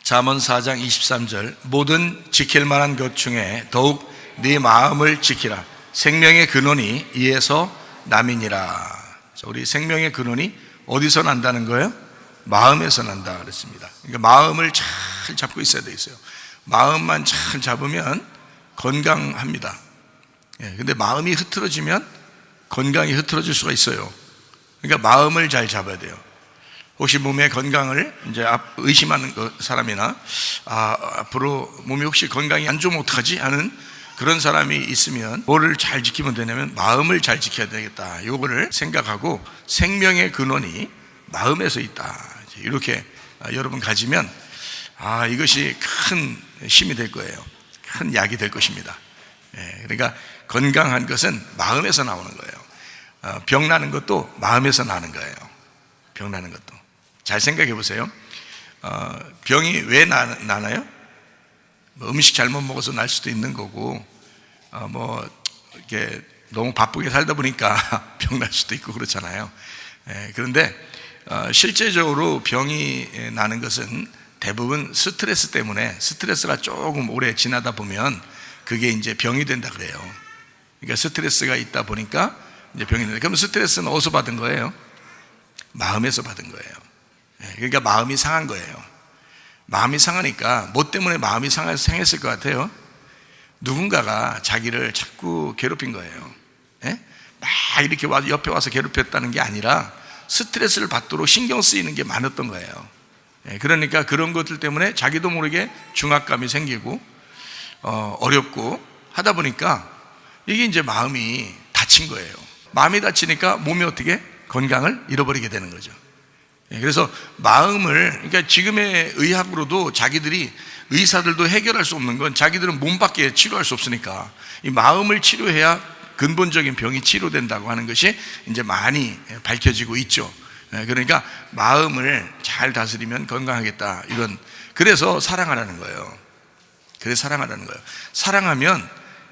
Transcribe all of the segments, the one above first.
잠언 4장 23절 모든 지킬 만한 것 중에 더욱 네 마음을 지키라. 생명의 근원이 이에서 남이니라. 우리 생명의 근원이 어디서 난다는 거예요? 마음에서 난다 그랬습니다. 그러니까 마음을 잘 잡고 있어야 돼 있어요. 마음만 잘 잡으면 건강합니다. 근데 마음이 흐트러지면 건강이 흐트러질 수가 있어요. 그러니까 마음을 잘 잡아야 돼요. 혹시 몸의 건강을 이제 의심하는 사람이나 앞으로 몸이 혹시 건강이 안 좋으면 어떡하지 하는 그런 사람이 있으면 뭐를 잘 지키면 되냐면 마음을 잘 지켜야 되겠다. 요거를 생각하고 생명의 근원이 마음에서 있다. 이렇게 여러분 가지면 이것이 큰 힘이 될 거예요. 큰 약이 될 것입니다. 그러니까 건강한 것은 마음에서 나오는 거예요. 병 나는 것도 마음에서 나는 거예요. 병 나는 것도. 잘 생각해 보세요. 병이 왜 나나요? 음식 잘못 먹어서 날 수도 있는 거고, 이렇게 너무 바쁘게 살다 보니까 병 날 수도 있고 그렇잖아요. 그런데 실제적으로 병이 나는 것은 대부분 스트레스 때문에, 스트레스가 조금 오래 지나다 보면 그게 이제 병이 된다 그래요. 그러니까 스트레스가 있다 보니까 이제 병이 된다. 그럼 스트레스는 어디서 받은 거예요? 마음에서 받은 거예요. 그러니까 마음이 상한 거예요. 마음이 상하니까 뭐 때문에 마음이 상했을 것 같아요? 누군가가 자기를 자꾸 괴롭힌 거예요. 막 이렇게 옆에 와서 괴롭혔다는 게 아니라 스트레스를 받도록 신경 쓰이는 게 많았던 거예요. 그러니까 그런 것들 때문에 자기도 모르게 중압감이 생기고 어렵고 하다 보니까 이게 이제 마음이 다친 거예요. 마음이 다치니까 몸이 어떻게 건강을 잃어버리게 되는 거죠. 그래서 마음을, 그러니까 지금의 의학으로도 자기들이, 의사들도 해결할 수 없는 건 자기들은 몸밖에 치료할 수 없으니까 이 마음을 치료해야 근본적인 병이 치료된다고 하는 것이 이제 많이 밝혀지고 있죠. 그러니까 마음을 잘 다스리면 건강하겠다, 이런. 그래서 사랑하라는 거예요. 그래서 사랑하라는 거예요. 사랑하면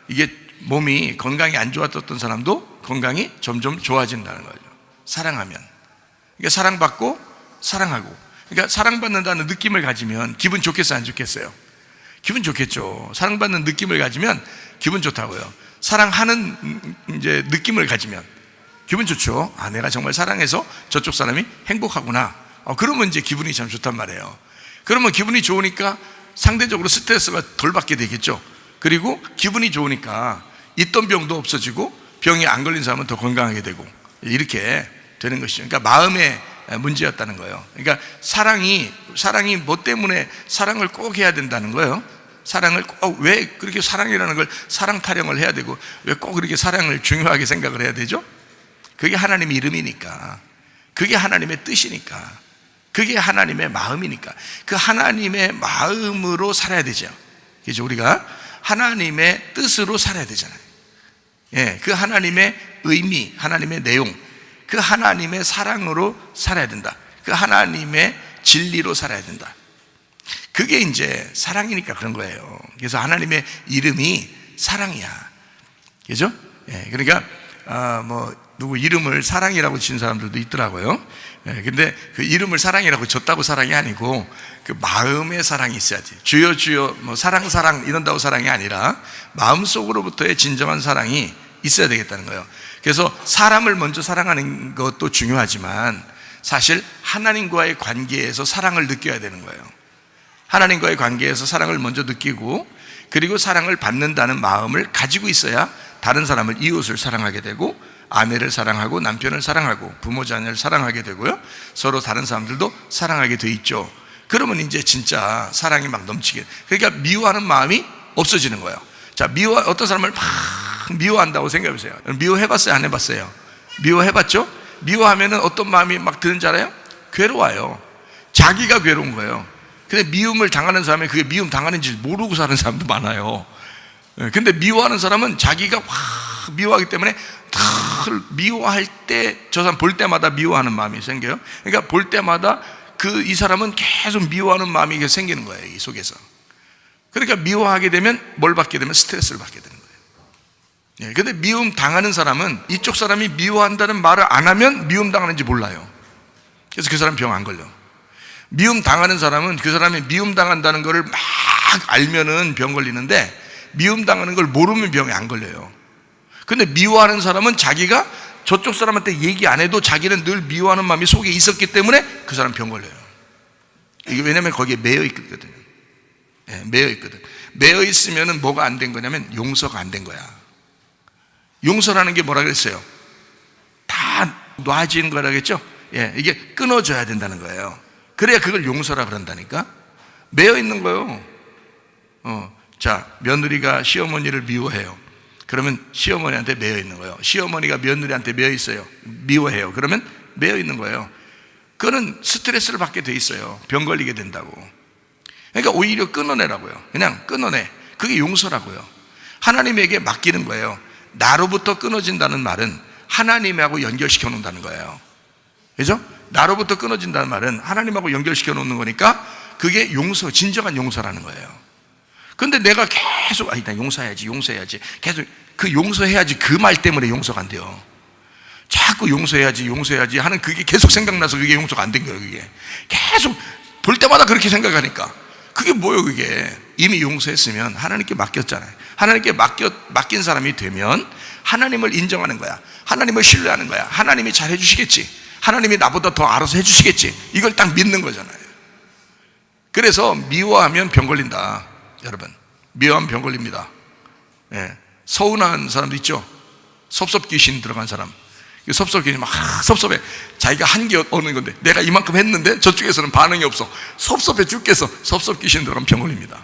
이게 몸이 건강이 안 좋았던 사람도 건강이 점점 좋아진다는 거죠. 사랑하면. 그러니까 사랑받고 사랑하고, 그러니까 사랑받는다는 느낌을 가지면 기분 좋겠어요, 안 좋겠어요? 기분 좋겠죠. 사랑받는 느낌을 가지면 기분 좋다고요. 사랑하는 이제 느낌을 가지면 기분 좋죠. 내가 정말 사랑해서 저쪽 사람이 행복하구나. 그러면 이제 기분이 참 좋단 말이에요. 그러면 기분이 좋으니까 상대적으로 스트레스가 덜 받게 되겠죠. 그리고 기분이 좋으니까 있던 병도 없어지고 병이 안 걸린 사람은 더 건강하게 되고, 이렇게 되는 것이죠. 그러니까 마음의 문제였다는 거예요. 그러니까 사랑이 뭐 때문에 사랑을 꼭 해야 된다는 거예요. 사랑을 꼭, 왜 그렇게 사랑이라는 걸 사랑 타령을 해야 되고 왜 꼭 그렇게 사랑을 중요하게 생각을 해야 되죠? 그게 하나님의 이름이니까, 그게 하나님의 뜻이니까, 그게 하나님의 마음이니까, 그 하나님의 마음으로 살아야 되죠. 그죠? 우리가 하나님의 뜻으로 살아야 되잖아요. 그 하나님의 의미, 하나님의 내용, 그 하나님의 사랑으로 살아야 된다. 그 하나님의 진리로 살아야 된다. 그게 이제 사랑이니까 그런 거예요. 그래서 하나님의 이름이 사랑이야. 그죠? 그러니까 누구 이름을 사랑이라고 지은 사람들도 있더라고요. 근데 그 이름을 사랑이라고 줬다고 사랑이 아니고 그 마음의 사랑이 있어야지. 주여 주여 사랑 이런다고 사랑이 아니라 마음속으로부터의 진정한 사랑이 있어야 되겠다는 거예요. 그래서 사람을 먼저 사랑하는 것도 중요하지만 사실 하나님과의 관계에서 사랑을 느껴야 되는 거예요. 하나님과의 관계에서 사랑을 먼저 느끼고, 그리고 사랑을 받는다는 마음을 가지고 있어야 다른 사람을, 이웃을 사랑하게 되고, 아내를 사랑하고 남편을 사랑하고 부모 자녀를 사랑하게 되고요, 서로 다른 사람들도 사랑하게 돼 있죠. 그러면 이제 진짜 사랑이 막 넘치게, 그러니까 미워하는 마음이 없어지는 거예요. 자, 어떤 사람을 막 미워한다고 생각해보세요. 미워해봤어요, 안 해봤어요? 미워해봤죠? 미워하면은 어떤 마음이 막 드는 줄 알아요? 괴로워요. 자기가 괴로운 거예요. 근데 미움을 당하는 사람이 그게 미움 당하는지 모르고 사는 사람도 많아요. 근데 미워하는 사람은 자기가 확 미워하기 때문에 미워할 때 저 사람 볼 때마다 미워하는 마음이 생겨요. 그러니까 볼 때마다 이 사람은 계속 미워하는 마음이 생기는 거예요, 이 속에서. 그러니까 미워하게 되면 뭘 받게 되면 스트레스를 받게 되는 거예요. 근데 미움 당하는 사람은 이쪽 사람이 미워한다는 말을 안 하면 미움 당하는지 몰라요. 그래서 그 사람 병 안 걸려. 미움 당하는 사람은 그 사람이 미움 당한다는 것을 막 알면은 병 걸리는데, 미움 당하는 걸 모르면 병이 안 걸려요. 근데 미워하는 사람은 자기가 저쪽 사람한테 얘기 안 해도 자기는 늘 미워하는 마음이 속에 있었기 때문에 그 사람 병 걸려요. 이게 왜냐면 거기에 매여 있거든요. 네, 매여 있거든. 매여 있으면은 뭐가 안 된 거냐면 용서가 안 된 거야. 용서라는 게 뭐라 그랬어요? 다 놔지는 거라겠죠? 예, 이게 끊어져야 된다는 거예요. 그래야 그걸 용서라 그런다니까. 매여 있는 거예요. 자, 며느리가 시어머니를 미워해요. 그러면 시어머니한테 매여 있는 거예요. 시어머니가 며느리한테 매여 있어요. 미워해요. 그러면 매여 있는 거예요. 그거는 스트레스를 받게 돼 있어요. 병 걸리게 된다고. 그러니까 오히려 끊어내라고요. 그냥 끊어내. 그게 용서라고요. 하나님에게 맡기는 거예요. 나로부터 끊어진다는 말은 하나님하고 연결시켜 놓는다는 거예요. 그죠? 나로부터 끊어진다는 말은 하나님하고 연결시켜 놓는 거니까 그게 용서, 진정한 용서라는 거예요. 근데 내가 계속 나 용서해야지 계속 그 용서해야지 그 말 때문에 용서가 안 돼요. 자꾸 용서해야지 하는 그게 계속 생각나서 그게 용서가 안 된 거예요. 그게 계속 볼 때마다 그렇게 생각하니까 그게 뭐예요? 그게 이미 용서했으면 하나님께 맡겼잖아요. 하나님께 맡긴 사람이 되면 하나님을 인정하는 거야. 하나님을 신뢰하는 거야. 하나님이 잘 해주시겠지. 하나님이 나보다 더 알아서 해주시겠지. 이걸 딱 믿는 거잖아요. 그래서 미워하면 병 걸린다. 여러분, 미워하면 병 걸립니다. 예. 서운한 사람도 있죠. 섭섭귀신 들어간 사람. 섭섭귀신 막 섭섭해. 자기가 한 게 어느 건데 내가 이만큼 했는데 저쪽에서는 반응이 없어. 섭섭해 죽겠어. 섭섭귀신 들어가면 병 걸립니다.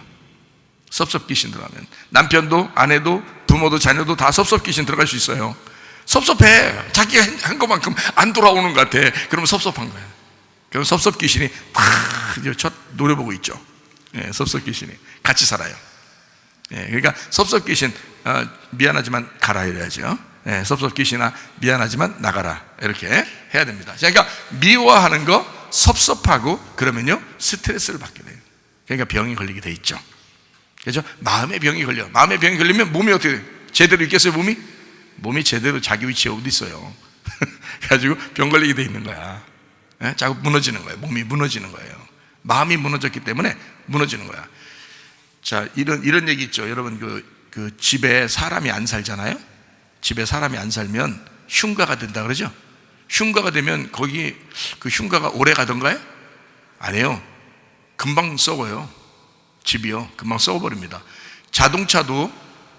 섭섭귀신 들어가면 남편도 아내도 부모도 자녀도 다 섭섭귀신 들어갈 수 있어요. 섭섭해. 자기가 한 것만큼 안 돌아오는 것 같아. 그러면 섭섭한 거예요. 그럼 섭섭귀신이 첫 노려보고 있죠. 예, 섭섭귀신이 같이 살아요. 예, 그러니까 섭섭귀신 미안하지만 가라 이래야죠. 예, 섭섭귀신아 미안하지만 나가라 이렇게 해야 됩니다. 그러니까 미워하는 거 섭섭하고 그러면요 스트레스를 받게 돼요. 그러니까 병이 걸리게 돼 있죠. 그렇죠? 마음의 병이 걸려. 마음의 병이 걸리면 몸이 어떻게 돼요? 제대로 있겠어요? 몸이 제대로 자기 위치에 어디 있어요? 그래가지고 병 걸리게 돼 있는 거야. 예? 자꾸 무너지는 거예요. 몸이 무너지는 거예요. 마음이 무너졌기 때문에 무너지는 거야. 자, 이런 얘기 있죠. 여러분, 그 집에 사람이 안 살잖아요? 집에 사람이 안 살면 흉가가 된다 그러죠? 흉가가 되면 거기 그 흉가가 오래 가던가요? 아니에요. 금방 썩어요. 집이요. 금방 썩어버립니다. 자동차도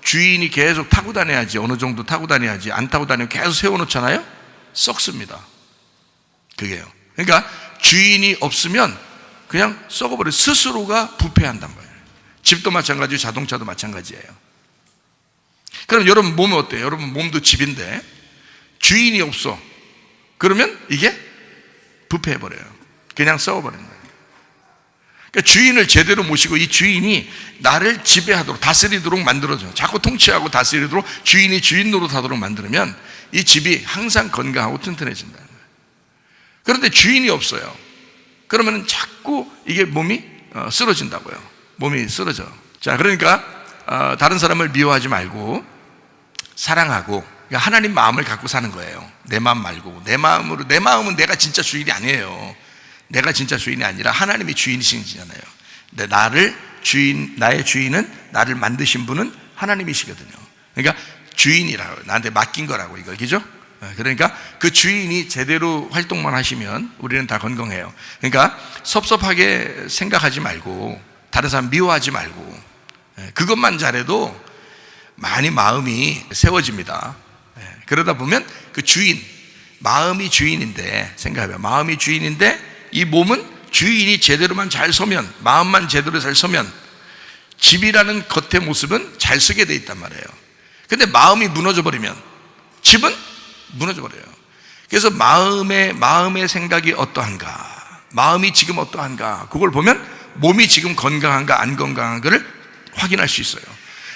주인이 계속 타고 다녀야지, 어느 정도 타고 다녀야지, 안 타고 다니면 계속 세워놓잖아요? 썩습니다. 그게요. 그러니까 주인이 없으면 그냥 썩어버려요. 스스로가 부패한단 말이에요. 집도 마찬가지고 자동차도 마찬가지예요. 그럼 여러분 몸은 어때요? 여러분 몸도 집인데 주인이 없어. 그러면 이게 부패해버려요. 그냥 썩어버리는 거예요. 그러니까 주인을 제대로 모시고 이 주인이 나를 지배하도록 다스리도록 만들어줘요. 자꾸 통치하고 다스리도록 주인이 주인 노릇하도록 만들면 이 집이 항상 건강하고 튼튼해진다는 거예요. 그런데 주인이 없어요. 그러면 자꾸 이게 몸이 쓰러진다고요. 몸이 쓰러져. 자, 그러니까 다른 사람을 미워하지 말고 사랑하고, 그러니까 하나님 마음을 갖고 사는 거예요. 내 마음 말고 내 마음은 내가 진짜 주인이 아니에요. 내가 진짜 주인이 아니라 하나님이 주인이시잖아요. 근데 나의 주인은 나를 만드신 분은 하나님이시거든요. 그러니까 주인이라고, 나한테 맡긴 거라고 이걸, 그죠? 그러니까 그 주인이 제대로 활동만 하시면 우리는 다 건강해요. 그러니까 섭섭하게 생각하지 말고 다른 사람 미워하지 말고 그것만 잘해도 많이 마음이 세워집니다. 그러다 보면 그 주인, 마음이 주인인데, 생각해봐요. 마음이 주인인데 이 몸은 주인이 제대로만 잘 서면, 마음만 제대로 잘 서면 집이라는 겉의 모습은 잘 서게 돼 있단 말이에요. 근데 마음이 무너져 버리면 집은 무너져 버려요. 그래서 마음의 생각이 어떠한가, 마음이 지금 어떠한가, 그걸 보면 몸이 지금 건강한가 안 건강한가를 확인할 수 있어요.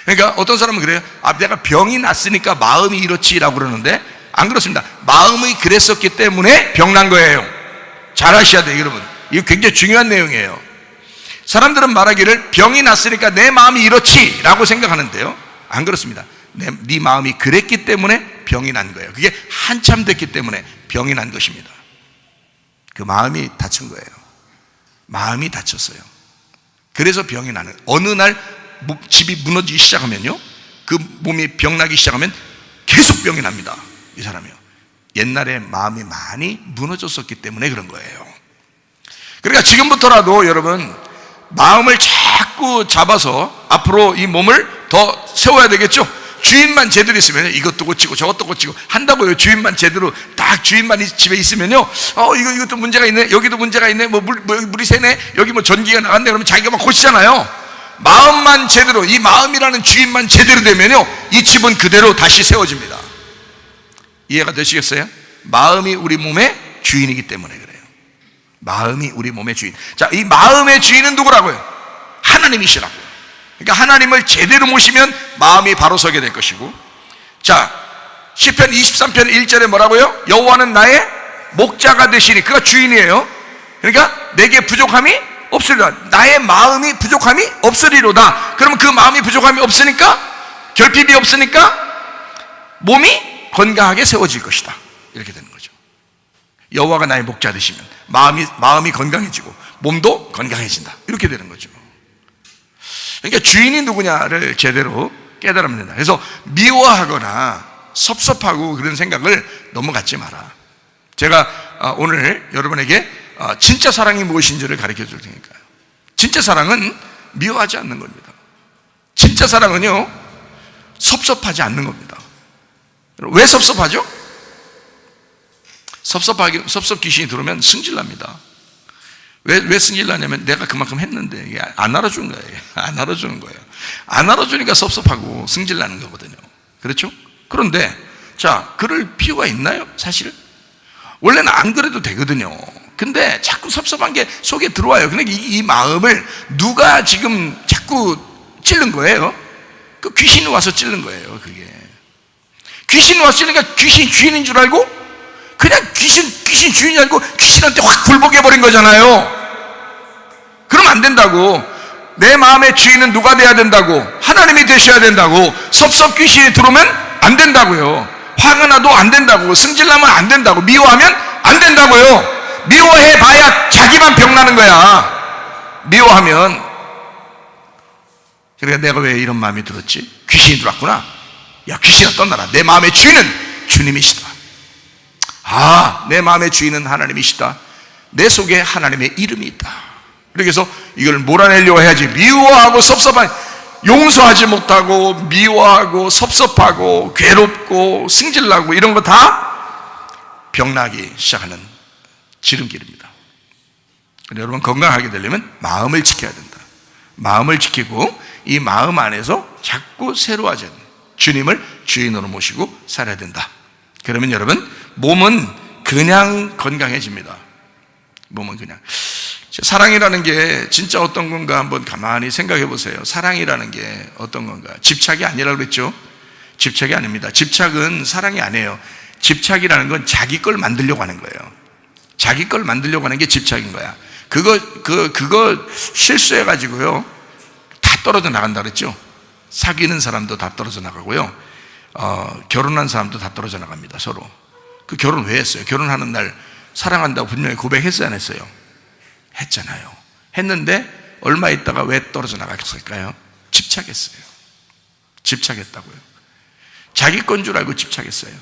그러니까 어떤 사람은 그래요. 내가 병이 났으니까 마음이 이렇지라고 그러는데 안 그렇습니다. 마음이 그랬었기 때문에 병난 거예요. 잘 아셔야 돼요, 여러분. 이거 굉장히 중요한 내용이에요. 사람들은 말하기를 병이 났으니까 내 마음이 이렇지라고 생각하는데요, 안 그렇습니다. 네 마음이 그랬기 때문에 병이 난 거예요. 그게 한참 됐기 때문에 병이 난 것입니다. 그 마음이 다친 거예요. 마음이 다쳤어요. 그래서 병이 나는, 어느 날 집이 무너지기 시작하면요, 그 몸이 병나기 시작하면 계속 병이 납니다. 이 사람이요. 옛날에 마음이 많이 무너졌었기 때문에 그런 거예요. 그러니까 지금부터라도 여러분, 마음을 자꾸 잡아서 앞으로 이 몸을 더 세워야 되겠죠. 주인만 제대로 있으면 이것도 고치고 저것도 고치고 한다고요. 주인만 제대로 딱 주인만 집에 있으면요, 이것도 문제가 있네, 여기도 문제가 있네, 물이 새네, 여기 전기가 나갔네, 그러면 자기가 막 고치잖아요. 마음만 제대로, 이 마음이라는 주인만 제대로 되면요, 이 집은 그대로 다시 세워집니다. 이해가 되시겠어요? 마음이 우리 몸의 주인이기 때문에 그래요. 마음이 우리 몸의 주인. 자, 이 마음의 주인은 누구라고요? 하나님이시라고요. 그러니까 하나님을 제대로 모시면 마음이 바로 서게 될 것이고, 자, 시편 23편 1절에 뭐라고요? 여호와는 나의 목자가 되시니, 그가 주인이에요. 그러니까 내게 부족함이 없으리로다. 나의 마음이 부족함이 없으리로다. 그러면 그 마음이 부족함이 없으니까, 결핍이 없으니까 몸이 건강하게 세워질 것이다. 이렇게 되는 거죠. 여호와가 나의 목자 되시면 마음이 건강해지고 몸도 건강해진다. 이렇게 되는 거죠. 그러니까 주인이 누구냐를 제대로 깨달으면 된다. 그래서 미워하거나 섭섭하고 그런 생각을 너무 갖지 마라. 제가 오늘 여러분에게 진짜 사랑이 무엇인지를 가르쳐 줄 테니까요. 진짜 사랑은 미워하지 않는 겁니다. 진짜 사랑은요, 섭섭하지 않는 겁니다. 왜 섭섭하죠? 섭섭 귀신이 들어오면 승질납니다. 왜 승질나냐면 내가 그만큼 했는데 이게 안 알아주는 거예요. 안 알아주는 거예요. 안 알아주니까 섭섭하고 승질나는 거거든요. 그렇죠? 그런데 자, 그럴 필요가 있나요? 사실 원래는 안 그래도 되거든요. 근데 자꾸 섭섭한 게 속에 들어와요. 근데 이 마음을 누가 지금 자꾸 찔른 거예요? 그 귀신이 와서 찔른 거예요. 그게 귀신이 와서 찔르니까 귀신 주인인 줄 알고 그냥 귀신 주인이 알고 귀신한테 확 굴복해버린 거잖아요. 그러면 안 된다고. 내 마음의 주인은 누가 돼야 된다고? 하나님이 되셔야 된다고. 섭섭 귀신이 들어오면 안 된다고요. 화가 나도 안 된다고. 승질나면 안 된다고. 미워하면 안 된다고요. 미워해봐야 자기만 병나는 거야. 미워하면. 그러니까 내가 왜 이런 마음이 들었지? 귀신이 들어왔구나. 야, 귀신아 떠나라. 내 마음의 주인은 주님이시다. 내 마음의 주인은 하나님이시다. 내 속에 하나님의 이름이 있다. 그래서 이걸 몰아내려고 해야지. 미워하고 섭섭한, 용서하지 못하고 미워하고 섭섭하고 괴롭고 승질나고 이런 거 다 병나기 시작하는 지름길입니다. 여러분 건강하게 되려면 마음을 지켜야 된다. 마음을 지키고 이 마음 안에서 자꾸 새로워지는 주님을 주인으로 모시고 살아야 된다. 그러면 여러분 몸은 그냥 건강해집니다. 몸은 그냥. 사랑이라는 게 진짜 어떤 건가 한번 가만히 생각해 보세요. 사랑이라는 게 어떤 건가? 집착이 아니라고 그랬죠? 집착이 아닙니다. 집착은 사랑이 아니에요. 집착이라는 건 자기 걸 만들려고 하는 거예요. 자기 걸 만들려고 하는 게 집착인 거야. 그거 실수해 가지고요 다 떨어져 나간다 그랬죠? 사귀는 사람도 다 떨어져 나가고요, 결혼한 사람도 다 떨어져 나갑니다. 서로. 그 결혼 왜 했어요? 결혼하는 날 사랑한다고 분명히 고백했어요, 안 했어요? 했잖아요. 했는데 얼마 있다가 왜 떨어져 나갔을까요? 집착했어요. 집착했다고요. 자기 건 줄 알고 집착했어요.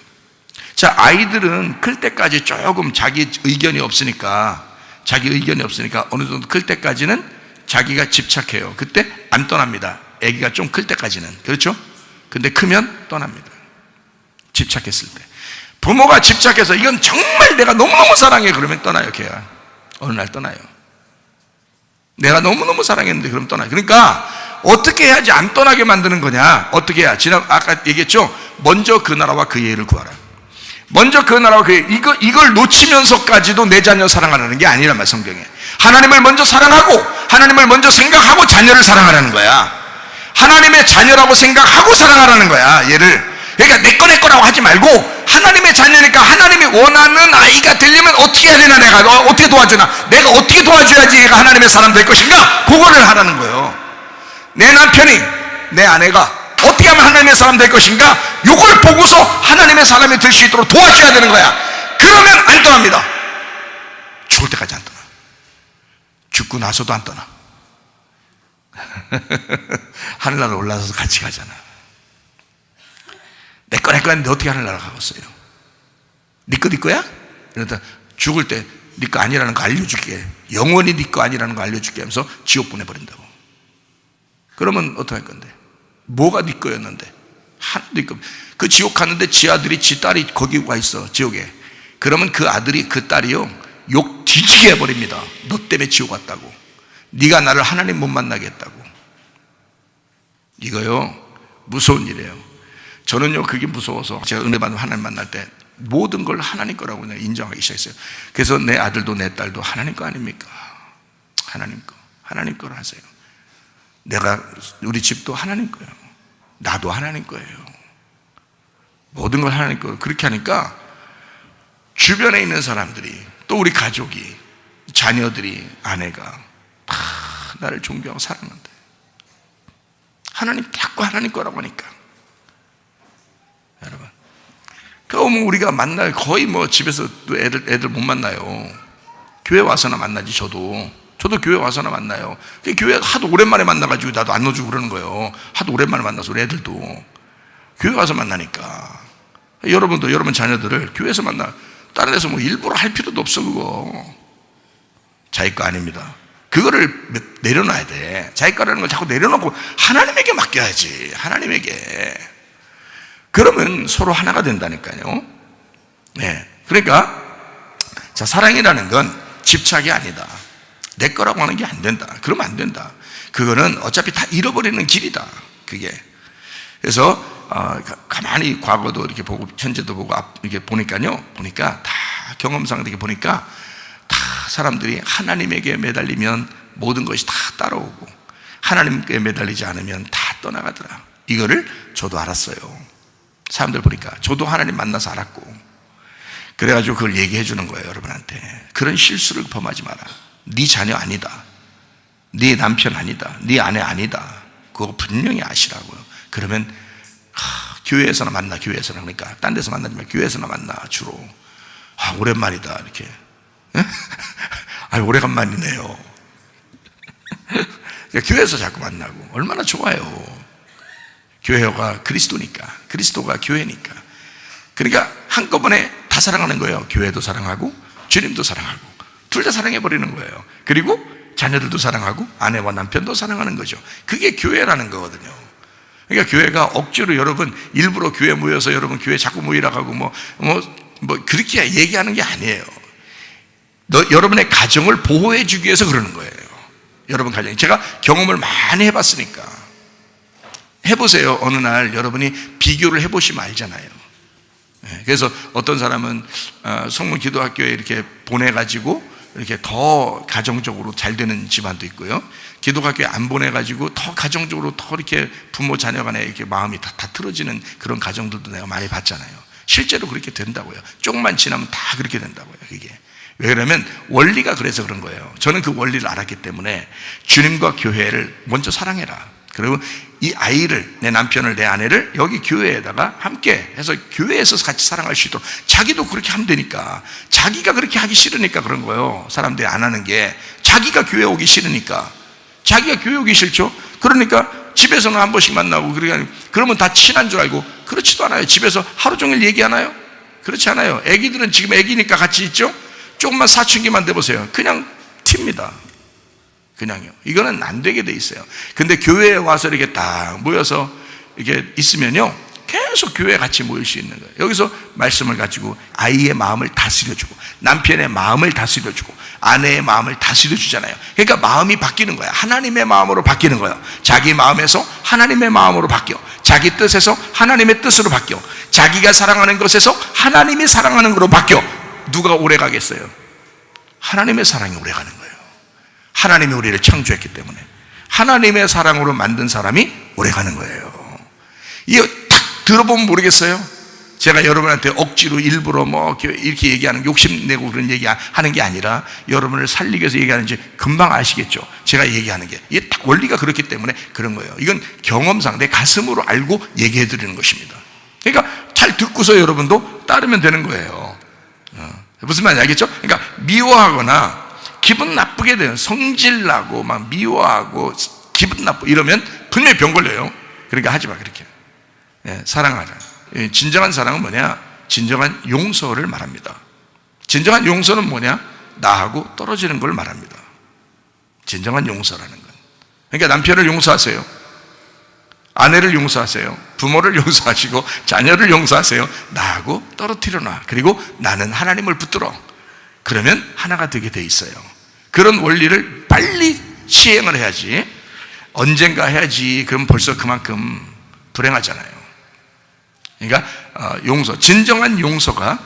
자, 아이들은 클 때까지 조금 자기 의견이 없으니까 어느 정도 클 때까지는 자기가 집착해요. 그때 안 떠납니다. 아기가 좀 클 때까지는. 그렇죠? 근데 크면 떠납니다. 집착했을 때. 부모가 집착해서 이건 정말 내가 너무너무 사랑해 그러면 떠나요. 걔가 어느 날 떠나요. 내가 너무너무 사랑했는데 그럼 떠나요. 그러니까 어떻게 해야지 안 떠나게 만드는 거냐? 어떻게 해야? 아까 얘기했죠? 먼저 그 나라와 그의 일을 구하라. 먼저 그 나라와 그의 이걸 놓치면서까지도 내 자녀 사랑하라는 게 아니란 말, 성경에. 하나님을 먼저 사랑하고 하나님을 먼저 생각하고 자녀를 사랑하라는 거야. 하나님의 자녀라고 생각하고 사랑하라는 거야, 얘를. 그러니까 내 거라고 하지 말고 하나님의 자녀니까 하나님이 원하는 아이가 되려면 어떻게 해야 되나, 내가 어떻게 도와주나, 내가 어떻게 도와줘야지 얘가 하나님의 사람 될 것인가, 그거를 하라는 거예요. 내 남편이, 내 아내가 어떻게 하면 하나님의 사람 될 것인가, 이걸 보고서 하나님의 사람이 될 수 있도록 도와줘야 되는 거야. 그러면 안 떠납니다. 죽을 때까지 안 떠나. 죽고 나서도 안 떠나. 하늘나라 올라서서 같이 가잖아. 내 거 했는데 어떻게 하늘나라 가겠어요? 네 거야? 그러다 죽을 때 네 거 아니라는 거 알려줄게, 영원히 네 거 아니라는 거 알려줄게 하면서 지옥 보내버린다고. 그러면 어떡할 건데? 뭐가 네 거였는데? 하나도 네 거. 그 지옥 갔는데 지 아들이 지 딸이 거기 와 있어, 지옥에. 그러면 그 아들이 그 딸이요 욕 뒤지게 해버립니다. 너 때문에 지옥 왔다고. 네가 나를 하나님 못 만나게 했다고. 이거요 무서운 일이에요. 저는요 그게 무서워서 제가 은혜 받는 하나님 만날 때 모든 걸 하나님 거라고 그냥 인정하기 시작했어요. 그래서 내 아들도 내 딸도 하나님 거 아닙니까? 하나님 거로 하세요. 우리 집도 하나님 거예요. 나도 하나님 거예요. 모든 걸 하나님 거예요. 그렇게 하니까 주변에 있는 사람들이, 또 우리 가족이, 자녀들이, 아내가 다 나를 존경하고 사랑한대. 하나님 자꾸 하나님 거라고 하니까. 여러분, 그러면 우리가 만날 거의 집에서 또 애들 못 만나요. 교회 와서나 만나지. 저도 교회 와서나 만나요. 교회 하도 오랜만에 만나가지고 나도 안 넣어주고 그러는 거예요. 하도 오랜만에 만나서 우리 애들도 교회 와서 만나니까. 여러분도 여러분 자녀들을 교회에서 만나. 다른 데서 일부러 할 필요도 없어. 그거 자기 거 아닙니다. 그거를 내려놔야 돼. 자기 거라는 걸 자꾸 내려놓고 하나님에게 맡겨야지. 하나님에게. 그러면 서로 하나가 된다니까요. 네. 그러니까 자, 사랑이라는 건 집착이 아니다. 내 거라고 하는 게 안 된다. 그러면 안 된다. 그거는 어차피 다 잃어버리는 길이다. 그게. 그래서 가만히 과거도 이렇게 보고 현재도 보고 이렇게 보니까 다 경험상 이렇게 보니까 다 사람들이 하나님에게 매달리면 모든 것이 다 따라오고, 하나님께 매달리지 않으면 다 떠나가더라. 이거를 저도 알았어요. 사람들 보니까 저도 하나님 만나서 알았고, 그래가지고 그걸 얘기해 주는 거예요. 여러분한테 그런 실수를 범하지 마라. 네 자녀 아니다, 네 남편 아니다, 네 아내 아니다. 그거 분명히 아시라고요. 그러면 교회에서나 만나. 교회에서나. 그러니까 딴 데서 만나지 말고 교회에서나 만나. 주로 오랜만이다 이렇게. 오래간만이네요. 교회에서 자꾸 만나고. 얼마나 좋아요. 교회가 그리스도니까, 그리스도가 교회니까. 그러니까 한꺼번에 다 사랑하는 거예요. 교회도 사랑하고 주님도 사랑하고 둘 다 사랑해버리는 거예요. 그리고 자녀들도 사랑하고 아내와 남편도 사랑하는 거죠. 그게 교회라는 거거든요. 그러니까 교회가 억지로 여러분 일부러 교회 모여서 여러분 교회 자꾸 모이라고 하고 그렇게 얘기하는 게 아니에요. 여러분의 가정을 보호해 주기 위해서 그러는 거예요. 여러분 가정. 제가 경험을 많이 해봤으니까. 해보세요. 어느 날 여러분이 비교를 해보시면 알잖아요. 그래서 어떤 사람은 성문 기도학교에 이렇게 보내가지고 이렇게 더 가정적으로 잘 되는 집안도 있고요. 기독학교에 안 보내가지고 더 가정적으로 더 이렇게 부모 자녀 간에 이렇게 마음이 다 틀어지는 그런 가정들도 내가 많이 봤잖아요. 실제로 그렇게 된다고요. 조금만 지나면 다 그렇게 된다고요. 그게 왜 그러면 원리가 그래서 그런 거예요. 저는 그 원리를 알았기 때문에 주님과 교회를 먼저 사랑해라. 그리고 이 아이를, 내 남편을, 내 아내를 여기 교회에다가 함께 해서 교회에서 같이 사랑할 수 있도록. 자기도 그렇게 하면 되니까. 자기가 그렇게 하기 싫으니까 그런 거예요. 사람들이 안 하는 게 자기가 교회 오기 싫으니까. 자기가 교회 오기 싫죠. 그러니까 집에서는 한 번씩 만나고 그러면 다 친한 줄 알고. 그렇지도 않아요. 집에서 하루 종일 얘기하나요? 그렇지 않아요. 애기들은 지금 애기니까 같이 있죠. 조금만 사춘기만 돼보세요. 그냥 튑니다. 그냥요. 이거는 안 되게 돼 있어요. 근데 교회에 와서 이렇게 딱 모여서 이렇게 있으면요, 계속 교회에 같이 모일 수 있는 거예요. 여기서 말씀을 가지고 아이의 마음을 다스려주고, 남편의 마음을 다스려주고, 아내의 마음을 다스려주잖아요. 그러니까 마음이 바뀌는 거야. 하나님의 마음으로 바뀌는 거예요. 자기 마음에서 하나님의 마음으로 바뀌어. 자기 뜻에서 하나님의 뜻으로 바뀌어. 자기가 사랑하는 것에서 하나님이 사랑하는 것으로 바뀌어. 누가 오래 가겠어요? 하나님의 사랑이 오래 가는 거예요. 하나님이 우리를 창조했기 때문에 하나님의 사랑으로 만든 사람이 오래가는 거예요. 이거 딱 들어보면 모르겠어요? 제가 여러분한테 억지로 일부러 이렇게 얘기하는, 욕심내고 그런 얘기 하는 게 아니라 여러분을 살리기 위해서 얘기하는지 금방 아시겠죠? 제가 얘기하는 게 이게 딱 원리가 그렇기 때문에 그런 거예요. 이건 경험상 내 가슴으로 알고 얘기해 드리는 것입니다. 그러니까 잘 듣고서 여러분도 따르면 되는 거예요. 무슨 말인지 알겠죠? 그러니까 미워하거나 기분 나쁘게 돼요. 성질나고 막 미워하고 기분 나쁘고 이러면 분명히 병 걸려요. 그러니까 하지 마, 그렇게. 사랑하자. 진정한 사랑은 뭐냐? 진정한 용서를 말합니다. 진정한 용서는 뭐냐? 나하고 떨어지는 걸 말합니다. 진정한 용서라는 건. 그러니까 남편을 용서하세요. 아내를 용서하세요. 부모를 용서하시고 자녀를 용서하세요. 나하고 떨어뜨려 놔. 그리고 나는 하나님을 붙들어. 그러면 하나가 되게 돼 있어요. 그런 원리를 빨리 시행을 해야지. 언젠가 해야지. 그럼 벌써 그만큼 불행하잖아요. 그러니까 용서, 진정한 용서가,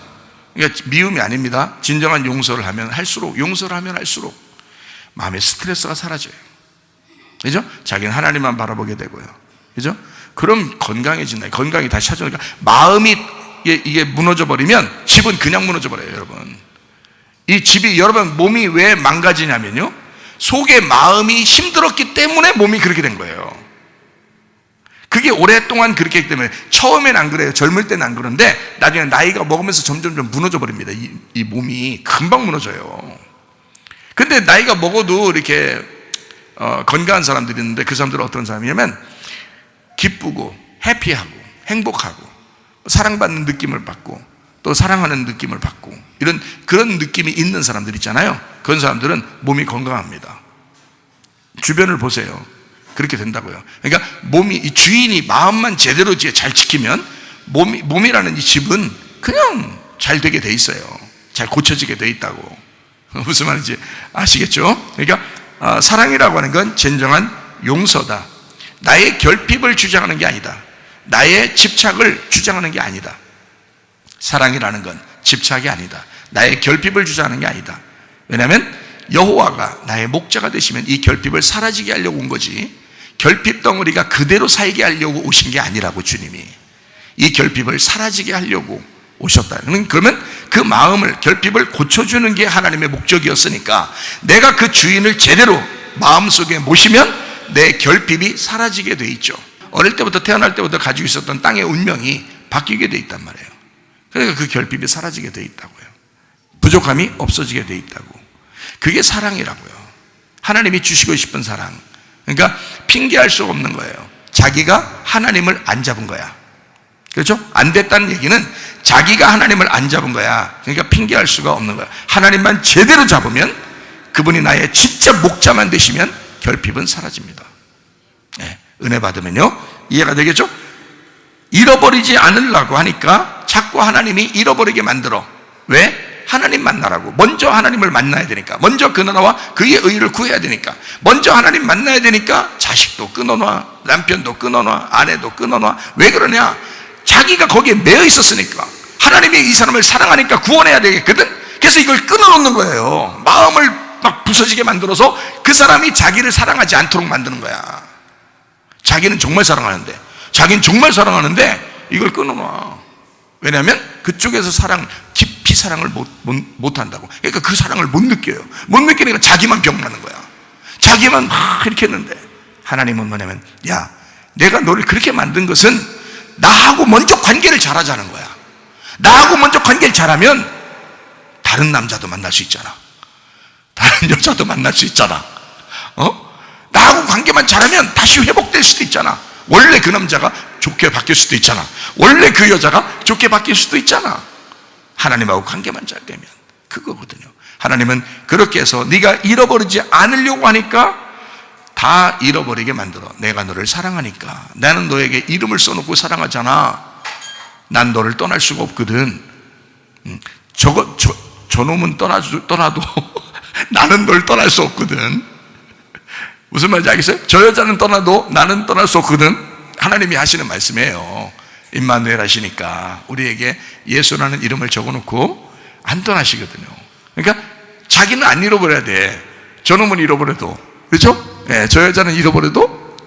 그러니까 미움이 아닙니다. 진정한 용서를 하면 할수록, 용서를 하면 할수록 마음의 스트레스가 사라져요. 그죠? 자기는 하나님만 바라보게 되고요. 그죠? 그럼 건강해진다. 건강이 다시 찾아오니까 마음이 이게 무너져 버리면 집은 그냥 무너져 버려요, 여러분. 이 집이, 여러분 몸이 왜 망가지냐면요, 속에 마음이 힘들었기 때문에 몸이 그렇게 된 거예요. 그게 오랫동안 그렇게 했기 때문에 처음엔 안 그래요. 젊을 때는 안 그런데 나중에 나이가 먹으면서 점점 무너져 버립니다. 이 몸이 금방 무너져요. 근데 나이가 먹어도 이렇게 건강한 사람들이 있는데 그 사람들은 어떤 사람이냐면 기쁘고 해피하고 행복하고 사랑받는 느낌을 받고 또 사랑하는 느낌을 받고 이런 그런 느낌이 있는 사람들 있잖아요. 그런 사람들은 몸이 건강합니다. 주변을 보세요. 그렇게 된다고요. 그러니까 몸이, 이 주인이 마음만 제대로 잘 지키면 몸이라는 이 집은 그냥 잘 되게 돼 있어요. 잘 고쳐지게 돼 있다고. 무슨 말인지 아시겠죠? 그러니까 사랑이라고 하는 건 진정한 용서다. 나의 결핍을 주장하는 게 아니다. 나의 집착을 주장하는 게 아니다. 사랑이라는 건 집착이 아니다. 나의 결핍을 주장하는 게 아니다. 왜냐하면 여호와가 나의 목자가 되시면 이 결핍을 사라지게 하려고 온 거지, 결핍 덩어리가 그대로 살게 하려고 오신 게 아니라고. 주님이 이 결핍을 사라지게 하려고 오셨다. 그러면 그 마음을, 결핍을 고쳐주는 게 하나님의 목적이었으니까 내가 그 주인을 제대로 마음속에 모시면 내 결핍이 사라지게 돼 있죠. 어릴 때부터, 태어날 때부터 가지고 있었던 땅의 운명이 바뀌게 돼 있단 말이에요. 그러니까 그 결핍이 사라지게 돼 있다고요. 부족함이 없어지게 돼 있다고. 그게 사랑이라고요. 하나님이 주시고 싶은 사랑. 그러니까 핑계할 수 없는 거예요. 자기가 하나님을 안 잡은 거야. 그렇죠? 안 됐다는 얘기는 자기가 하나님을 안 잡은 거야. 그러니까 핑계할 수가 없는 거야. 하나님만 제대로 잡으면, 그분이 나의 진짜 목자만 되시면 결핍은 사라집니다. 네, 은혜 받으면요, 이해가 되겠죠? 잃어버리지 않으려고 하니까 자꾸 하나님이 잃어버리게 만들어. 왜? 하나님 만나라고. 먼저 하나님을 만나야 되니까. 먼저 그 나라와 그의 의를 구해야 되니까. 먼저 하나님 만나야 되니까 자식도 끊어놔, 남편도 끊어놔, 아내도 끊어놔. 왜 그러냐? 자기가 거기에 매여 있었으니까. 하나님이 이 사람을 사랑하니까 구원해야 되겠거든. 그래서 이걸 끊어놓는 거예요. 마음을 막 부서지게 만들어서 그 사람이 자기를 사랑하지 않도록 만드는 거야. 자기는 정말 사랑하는데, 이걸 끊어놔. 왜냐하면 그쪽에서 깊이 사랑을 못 한다고. 그러니까 그 사랑을 못 느껴요. 못 느끼니까 자기만 병나는 거야. 자기만 막 이렇게 했는데, 하나님은 뭐냐면, 야, 내가 너를 그렇게 만든 것은 나하고 먼저 관계를 잘하자는 거야. 나하고 먼저 관계를 잘하면 다른 남자도 만날 수 있잖아. 다른 여자도 만날 수 있잖아. 나하고 관계만 잘하면 다시 회복될 수도 있잖아. 원래 그 남자가 좋게 바뀔 수도 있잖아. 원래 그 여자가 좋게 바뀔 수도 있잖아. 하나님하고 관계만 잘 되면 그거거든요. 하나님은 그렇게 해서 네가 잃어버리지 않으려고 하니까 다 잃어버리게 만들어. 내가 너를 사랑하니까. 나는 너에게 이름을 써놓고 사랑하잖아. 난 너를 떠날 수가 없거든. 저놈은 떠나도 나는 널 떠날 수 없거든. 무슨 말인지 알겠어요? 저 여자는 떠나도 나는 떠날 수 없거든. 하나님이 하시는 말씀이에요. 임마누엘 하시니까 우리에게 예수라는 이름을 적어놓고 안 떠나시거든요. 그러니까 자기는 안 잃어버려야 돼. 저놈은 잃어버려도, 그렇죠? 네, 저 여자는 잃어버려도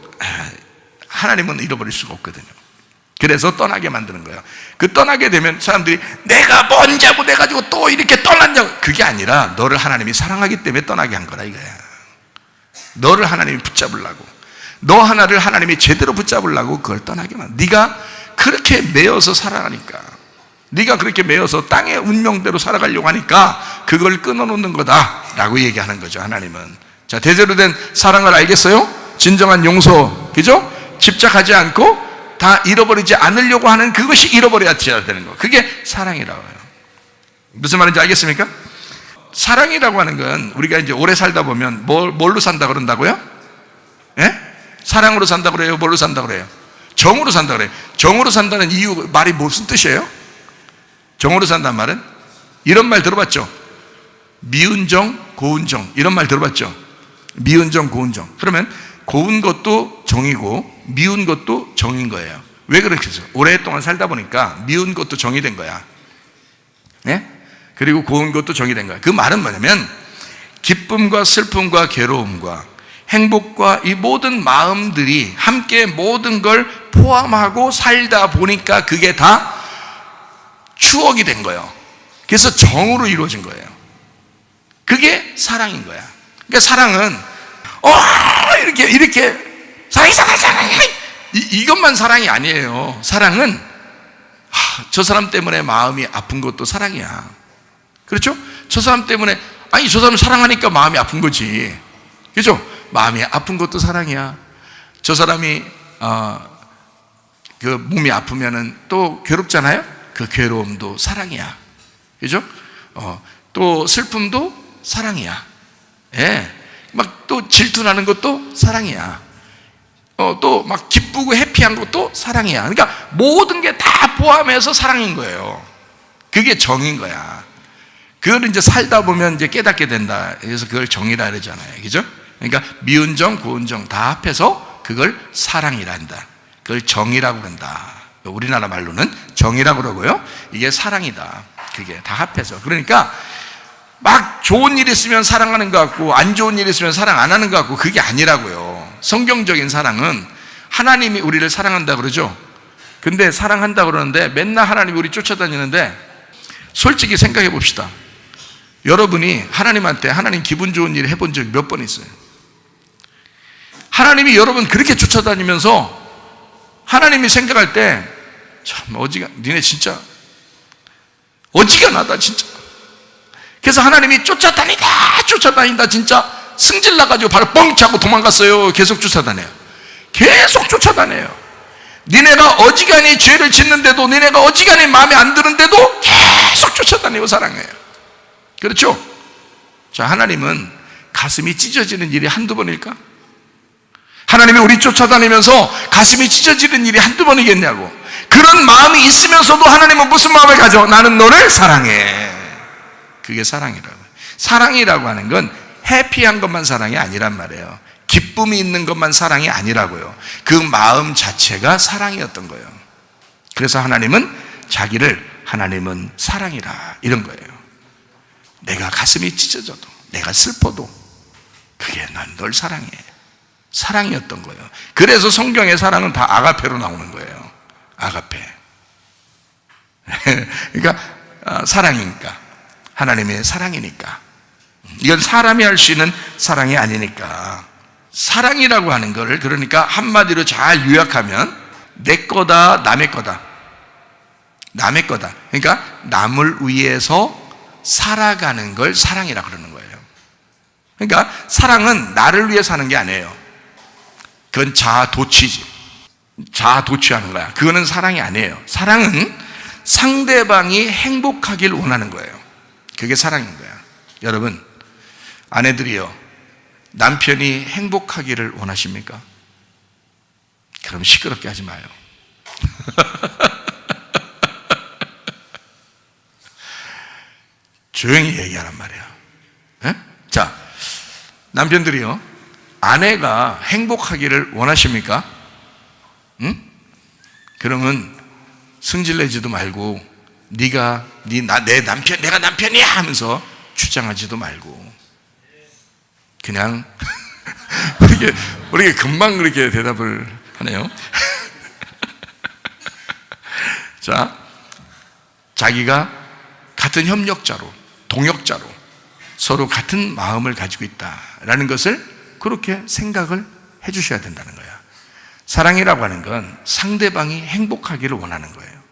하나님은 잃어버릴 수가 없거든요. 그래서 떠나게 만드는 거예요. 그 떠나게 되면 사람들이 내가 뭔 잘못해가지고 또 이렇게 떠났냐고. 그게 아니라 너를 하나님이 사랑하기 때문에 떠나게 한 거라 이거야. 너를 하나님이 붙잡으려고, 너 하나를 하나님이 제대로 붙잡으려고 그걸 떠나게 만들어. 네가 그렇게 매여서 살아가니까, 네가 그렇게 매여서 땅의 운명대로 살아가려고 하니까 그걸 끊어놓는 거다라고 얘기하는 거죠. 하나님은. 자, 대제로 된 사랑을 알겠어요? 진정한 용서, 그죠? 집착하지 않고 다 잃어버리지 않으려고 하는 그것이 잃어버려야 되는 거. 그게 사랑이라고 해요. 무슨 말인지 알겠습니까? 사랑이라고 하는 건 우리가 이제 오래 살다 보면 뭘로 산다 그런다고요? 예? 사랑으로 산다 그래요? 뭘로 산다 그래요? 정으로 산다 그래요. 정으로 산다는 이유, 말이 무슨 뜻이에요? 정으로 산다는 말은 이런 말 들어봤죠? 미운 정, 고운 정, 이런 말 들어봤죠? 미운 정, 고운 정. 그러면 고운 것도 정이고 미운 것도 정인 거예요. 왜 그렇겠어요? 오랫동안 살다 보니까 미운 것도 정이 된 거야. 네? 그리고 고운 것도 정이 된 거야. 그 말은 뭐냐면 기쁨과 슬픔과 괴로움과 행복과 이 모든 마음들이 함께 모든 걸 포함하고 살다 보니까 그게 다 추억이 된 거예요. 그래서 정으로 이루어진 거예요. 그게 사랑인 거야. 그러니까 사랑은 이렇게 사랑해 이것만 사랑이 아니에요. 사랑은 저 사람 때문에 마음이 아픈 것도 사랑이야. 그렇죠? 저 사람 때문에 저 사람 사랑하니까 마음이 아픈 거지. 그렇죠? 마음이 아픈 것도 사랑이야. 저 사람이 그 몸이 아프면은 또 괴롭잖아요. 그 괴로움도 사랑이야. 그죠? 또 슬픔도 사랑이야. 예. 막 또 질투나는 것도 사랑이야. 또 막 기쁘고 해피한 것도 사랑이야. 그러니까 모든 게 다 포함해서 사랑인 거예요. 그게 정인 거야. 그걸 이제 살다 보면 이제 깨닫게 된다. 그래서 그걸 정이라 그러잖아요. 그죠? 그러니까 미운 정, 고운 정 다 합해서 그걸 사랑이라 한다. 그걸 정이라고 그런다. 우리나라 말로는 정이라고 그러고요. 이게 사랑이다. 그게 다 합해서. 그러니까 막 좋은 일 있으면 사랑하는 것 같고 안 좋은 일 있으면 사랑 안 하는 것 같고 그게 아니라고요. 성경적인 사랑은 하나님이 우리를 사랑한다 그러죠. 근데 사랑한다 그러는데 맨날 하나님이 우리 쫓아다니는데 솔직히 생각해 봅시다. 여러분이 하나님한테 하나님 기분 좋은 일 해본 적이 몇 번 있어요? 하나님이 여러분 그렇게 쫓아다니면서 하나님이 생각할 때 참 니네 진짜 어지간하다 진짜. 그래서 하나님이 쫓아다닌다 진짜 승질 나가지고 바로 뻥 차고 도망갔어요. 계속 쫓아다녀요. 계속 쫓아다녀요. 니네가 어지간히 죄를 짓는데도 니네가 어지간히 마음에 안 드는데도 계속 쫓아다니고 사랑해요. 그렇죠? 자, 하나님은 가슴이 찢어지는 일이 한두 번일까? 하나님이 우리 쫓아다니면서 가슴이 찢어지는 일이 한두 번이겠냐고. 그런 마음이 있으면서도 하나님은 무슨 마음을 가져? 나는 너를 사랑해. 그게 사랑이라고. 사랑이라고 하는 건 해피한 것만 사랑이 아니란 말이에요. 기쁨이 있는 것만 사랑이 아니라고요. 그 마음 자체가 사랑이었던 거예요. 그래서 하나님은 자기를 하나님은 사랑이라 이런 거예요. 내가 가슴이 찢어져도 내가 슬퍼도 그게 난 널 사랑해. 사랑이었던 거예요. 그래서 성경의 사랑은 다 아가페로 나오는 거예요. 아가페. 그러니까 사랑이니까 하나님의 사랑이니까 이건 사람이 할 수 있는 사랑이 아니니까 사랑이라고 하는 거를 그러니까 한마디로 잘 요약하면 내 거다 남의 거다 남의 거다. 그러니까 남을 위해서 살아가는 걸 사랑이라 그러는 거예요. 그러니까 사랑은 나를 위해 사는 게 아니에요. 그건 자아도취지. 자아도취하는 거야. 그거는 사랑이 아니에요. 사랑은 상대방이 행복하길 원하는 거예요. 그게 사랑인 거야. 여러분, 아내들이요, 남편이 행복하기를 원하십니까? 그럼 시끄럽게 하지 마요. 조용히 얘기하란 말이에요. 네? 자, 남편들이요, 아내가 행복하기를 원하십니까? 응? 그러면 승질내지도 말고 내가 남편이야 하면서 주장하지도 말고 그냥 우리게 금방 그렇게 대답을 하네요. 자, 자기가 같은 협력자로 동역자로 서로 같은 마음을 가지고 있다라는 것을 그렇게 생각을 해 주셔야 된다는 거야. 사랑이라고 하는 건 상대방이 행복하기를 원하는 거예요.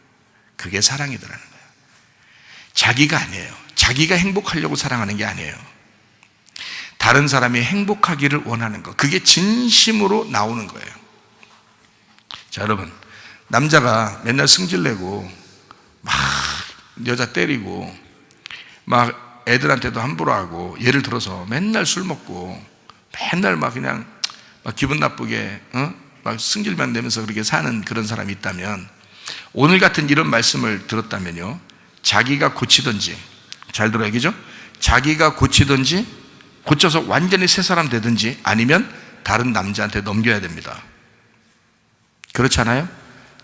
그게 사랑이더라는 거예요. 자기가 아니에요. 자기가 행복하려고 사랑하는 게 아니에요. 다른 사람이 행복하기를 원하는 것, 그게 진심으로 나오는 거예요. 자, 여러분, 남자가 맨날 승질내고 막 여자 때리고 막 애들한테도 함부로 하고, 예를 들어서 맨날 술 먹고 맨날 막 그냥 막 기분 나쁘게 막 승질만 내면서 그렇게 사는 그런 사람이 있다면, 오늘 같은 이런 말씀을 들었다면요, 자기가 고치든지, 잘 들어야 겠죠? 자기가 고치든지 고쳐서 완전히 새 사람 되든지, 아니면 다른 남자한테 넘겨야 됩니다. 그렇지 않아요?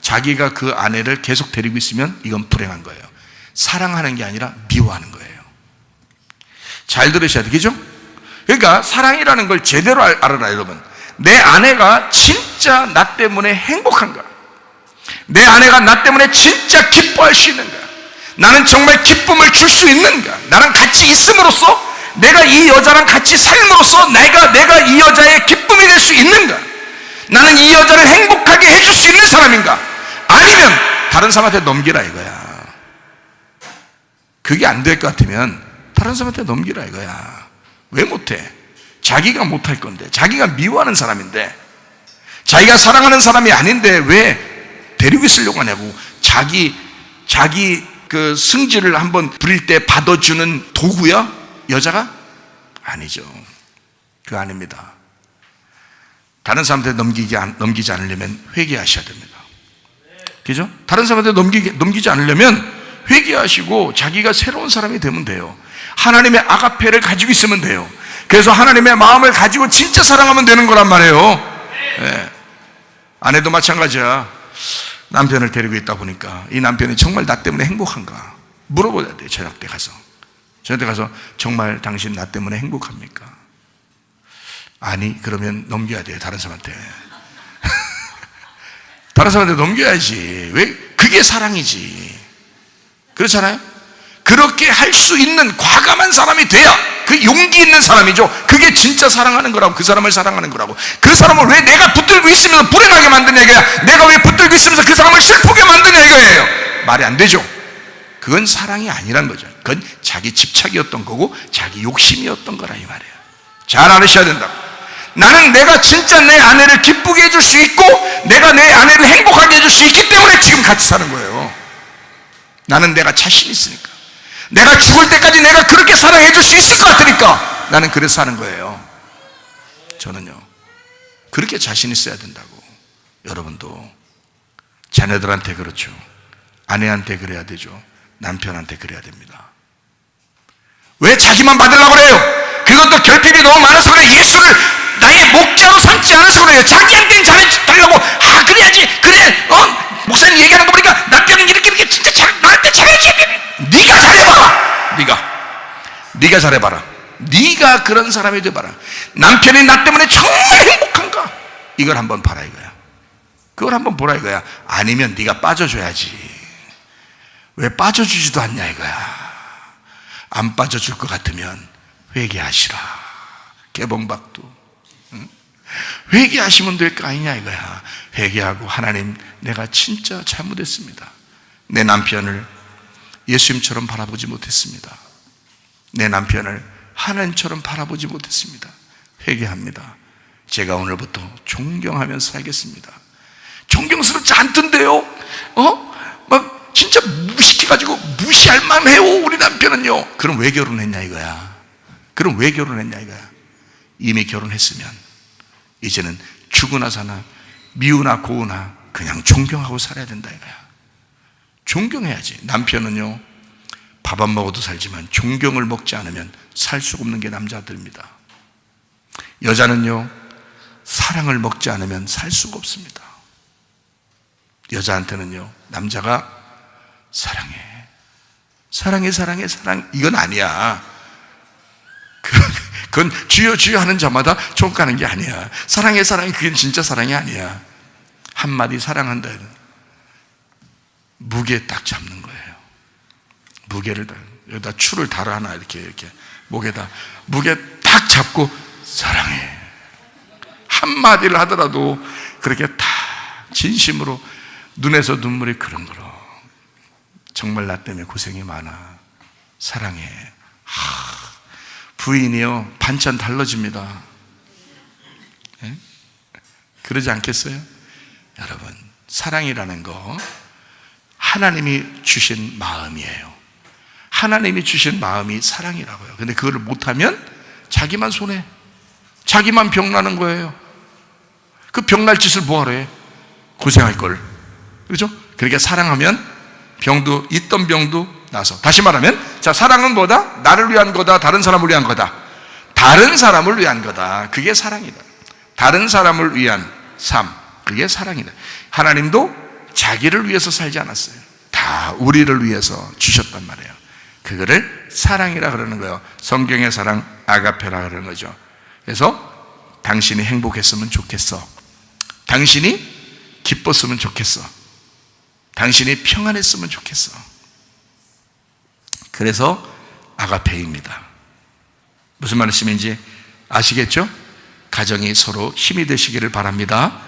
자기가 그 아내를 계속 데리고 있으면 이건 불행한 거예요. 사랑하는 게 아니라 미워하는 거예요. 잘 들으셔야 되겠죠? 그러니까 사랑이라는 걸 제대로 알아라, 여러분. 내 아내가 진짜 나 때문에 행복한가? 내 아내가 나 때문에 진짜 기뻐할 수 있는가? 나는 정말 기쁨을 줄 수 있는가? 나랑 같이 있음으로써, 내가 이 여자랑 같이 삶으로써 내가 이 여자의 기쁨이 될 수 있는가? 나는 이 여자를 행복하게 해줄 수 있는 사람인가? 아니면 다른 사람한테 넘기라 이거야. 그게 안 될 것 같으면 다른 사람한테 넘기라 이거야. 왜 못해? 자기가 못할 건데, 자기가 미워하는 사람인데, 자기가 사랑하는 사람이 아닌데 왜 데리고 있으려고 하냐고. 자기 그 승질을 한번 부릴 때 받아주는 도구야? 여자가? 아니죠. 그거 아닙니다. 다른 사람한테 넘기지 않으려면 회개하셔야 됩니다. 그죠? 다른 사람한테 넘기지 않으려면 회개하시고 자기가 새로운 사람이 되면 돼요. 하나님의 아가페를 가지고 있으면 돼요. 그래서 하나님의 마음을 가지고 진짜 사랑하면 되는 거란 말이에요. 네. 아내도 마찬가지야. 남편을 데리고 있다 보니까 이 남편이 정말 나 때문에 행복한가 물어봐야 돼요. 저녁 때 가서 정말 당신 나 때문에 행복합니까? 아니, 그러면 넘겨야 돼요. 다른 사람한테. 다른 사람한테 넘겨야지. 왜? 그게 사랑이지. 그렇잖아요? 그렇게 할 수 있는 과감한 사람이 돼야 그 용기 있는 사람이죠. 그게 진짜 사랑하는 거라고, 그 사람을 사랑하는 거라고. 그 사람을 왜 내가 붙들고 있으면서 불행하게 만드냐 이거야. 내가 왜 붙들고 있으면서 그 사람을 슬프게 만드냐 이거예요. 말이 안 되죠. 그건 사랑이 아니란 거죠. 그건 자기 집착이었던 거고 자기 욕심이었던 거라 이 말이에요. 잘 알으셔야 된다고. 나는 내가 진짜 내 아내를 기쁘게 해줄 수 있고 내가 내 아내를 행복하게 해줄 수 있기 때문에 지금 같이 사는 거예요. 나는 내가 자신 있으니까, 내가 죽을 때까지 내가 그렇게 사랑해 줄 수 있을 것 같으니까 나는 그래서 사는 거예요. 저는요, 그렇게 자신 있어야 된다고. 여러분도 자녀들한테 그렇죠. 아내한테 그래야 되죠. 남편한테 그래야 됩니다. 왜 자기만 받으려고 그래요? 그것도 결핍이 너무 많아서 그래. 예수를 나의 목자로 삼지 않아서 그래요. 자기한테는 잘해주려고, 그래야지, 그래, 목사님 얘기하는 거 보니까 남편은 이렇게 진짜 나한테 잘해야지. 네가 잘해봐라. 네가 잘해봐라. 네가 그런 사람이 돼봐라. 남편이 나 때문에 정말 행복한가? 이걸 한번 봐라 이거야. 그걸 한번 보라 이거야. 아니면 네가 빠져줘야지. 왜 빠져주지도 않냐 이거야. 안 빠져줄 것 같으면 회개하시라. 개봉박도. 회개하시면 될 거 아니냐 이거야. 회개하고, 하나님, 내가 진짜 잘못했습니다. 내 남편을 예수님처럼 바라보지 못했습니다. 내 남편을 하나님처럼 바라보지 못했습니다. 회개합니다. 제가 오늘부터 존경하면서 살겠습니다. 존경스럽지 않던데요? 막 진짜 무식해가지고 무시할 만해요 우리 남편은요. 그럼 왜 결혼했냐 이거야. 이미 결혼했으면 이제는 죽으나 사나 미우나 고우나 그냥 존경하고 살아야 된다 이거야. 존경해야지. 남편은요, 밥 안 먹어도 살지만 존경을 먹지 않으면 살 수가 없는 게 남자들입니다. 여자는요, 사랑을 먹지 않으면 살 수가 없습니다. 여자한테는요, 남자가 사랑해 이건 아니야. 그건 주여 주여 하는 자마다 총 가는 게 아니야. 사랑해 그게 진짜 사랑이 아니야. 한마디 사랑한다, 무게 딱 잡는 거예요. 무게를 여기다 추를 달아 하나 이렇게 목에다 무게 딱 잡고 사랑해. 한마디를 하더라도 그렇게 딱 진심으로 눈에서 눈물이 그렁그렁. 정말 나 때문에 고생이 많아. 사랑해. 부인이요, 반찬 달라집니다. 예? 그러지 않겠어요? 여러분, 사랑이라는 거 하나님이 주신 마음이에요. 하나님이 주신 마음이 사랑이라고요. 근데 그거를 못하면 자기만 손해, 자기만 병나는 거예요. 그 병날 짓을 뭐하러 해? 고생할 걸. 그렇죠? 그러니까 사랑하면 병도, 있던 병도 나서. 다시 말하면, 자, 사랑은 뭐다? 나를 위한 거다, 다른 사람을 위한 거다? 다른 사람을 위한 거다. 그게 사랑이다. 다른 사람을 위한 삶, 그게 사랑이다. 하나님도 자기를 위해서 살지 않았어요. 다 우리를 위해서 주셨단 말이에요. 그거를 사랑이라 그러는 거예요. 성경의 사랑, 아가페라 그러는 거죠. 그래서 당신이 행복했으면 좋겠어. 당신이 기뻤으면 좋겠어. 당신이 평안했으면 좋겠어. 그래서 아가페입니다. 무슨 말씀인지 아시겠죠? 가정이 서로 힘이 되시기를 바랍니다.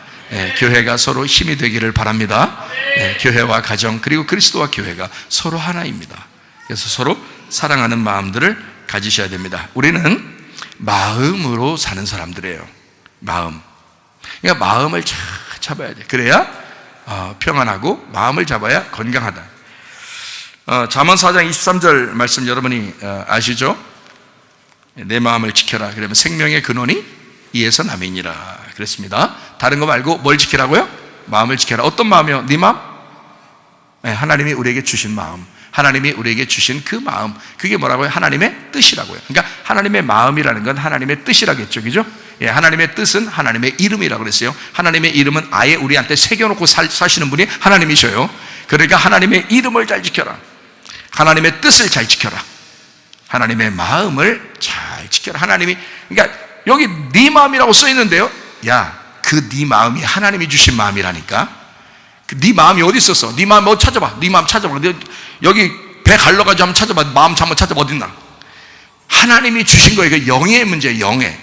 교회가 서로 힘이 되기를 바랍니다. 교회와 가정, 그리고 그리스도와 교회가 서로 하나입니다. 그래서 서로 사랑하는 마음들을 가지셔야 됩니다. 우리는 마음으로 사는 사람들이에요. 마음. 그러니까 마음을 잘 잡아야 돼. 그래야 평안하고, 마음을 잡아야 건강하다. 잠언 4장 23절 말씀 여러분이 아시죠? 내 마음을 지켜라. 그러면 생명의 근원이 이에서 남이니라 그랬습니다. 다른 거 말고 뭘 지키라고요? 마음을 지켜라. 어떤 마음이요? 네 마음? 하나님이 우리에게 주신 마음, 하나님이 우리에게 주신 그 마음, 그게 뭐라고요? 하나님의 뜻이라고요. 그러니까 하나님의 마음이라는 건 하나님의 뜻이라겠죠, 그죠? 하나님의 뜻은 하나님의 이름이라고 그랬어요. 하나님의 이름은 아예 우리한테 새겨놓고 사시는 분이 하나님이셔요. 그러니까 하나님의 이름을 잘 지켜라. 하나님의 뜻을 잘 지켜라. 하나님의 마음을 잘 지켜라. 하나님이, 그러니까 여기 네 마음이라고 써 있는데요. 야, 그 네 마음이 하나님이 주신 마음이라니까. 그 네 마음이 어디 있었어? 네 마음 어디 찾아봐. 네 마음 찾아봐. 여기 배 갈라가지고 한번 찾아봐. 마음 한번 찾아봐. 어디 있나? 하나님이 주신 거예요. 그 영의 문제예요. 영의.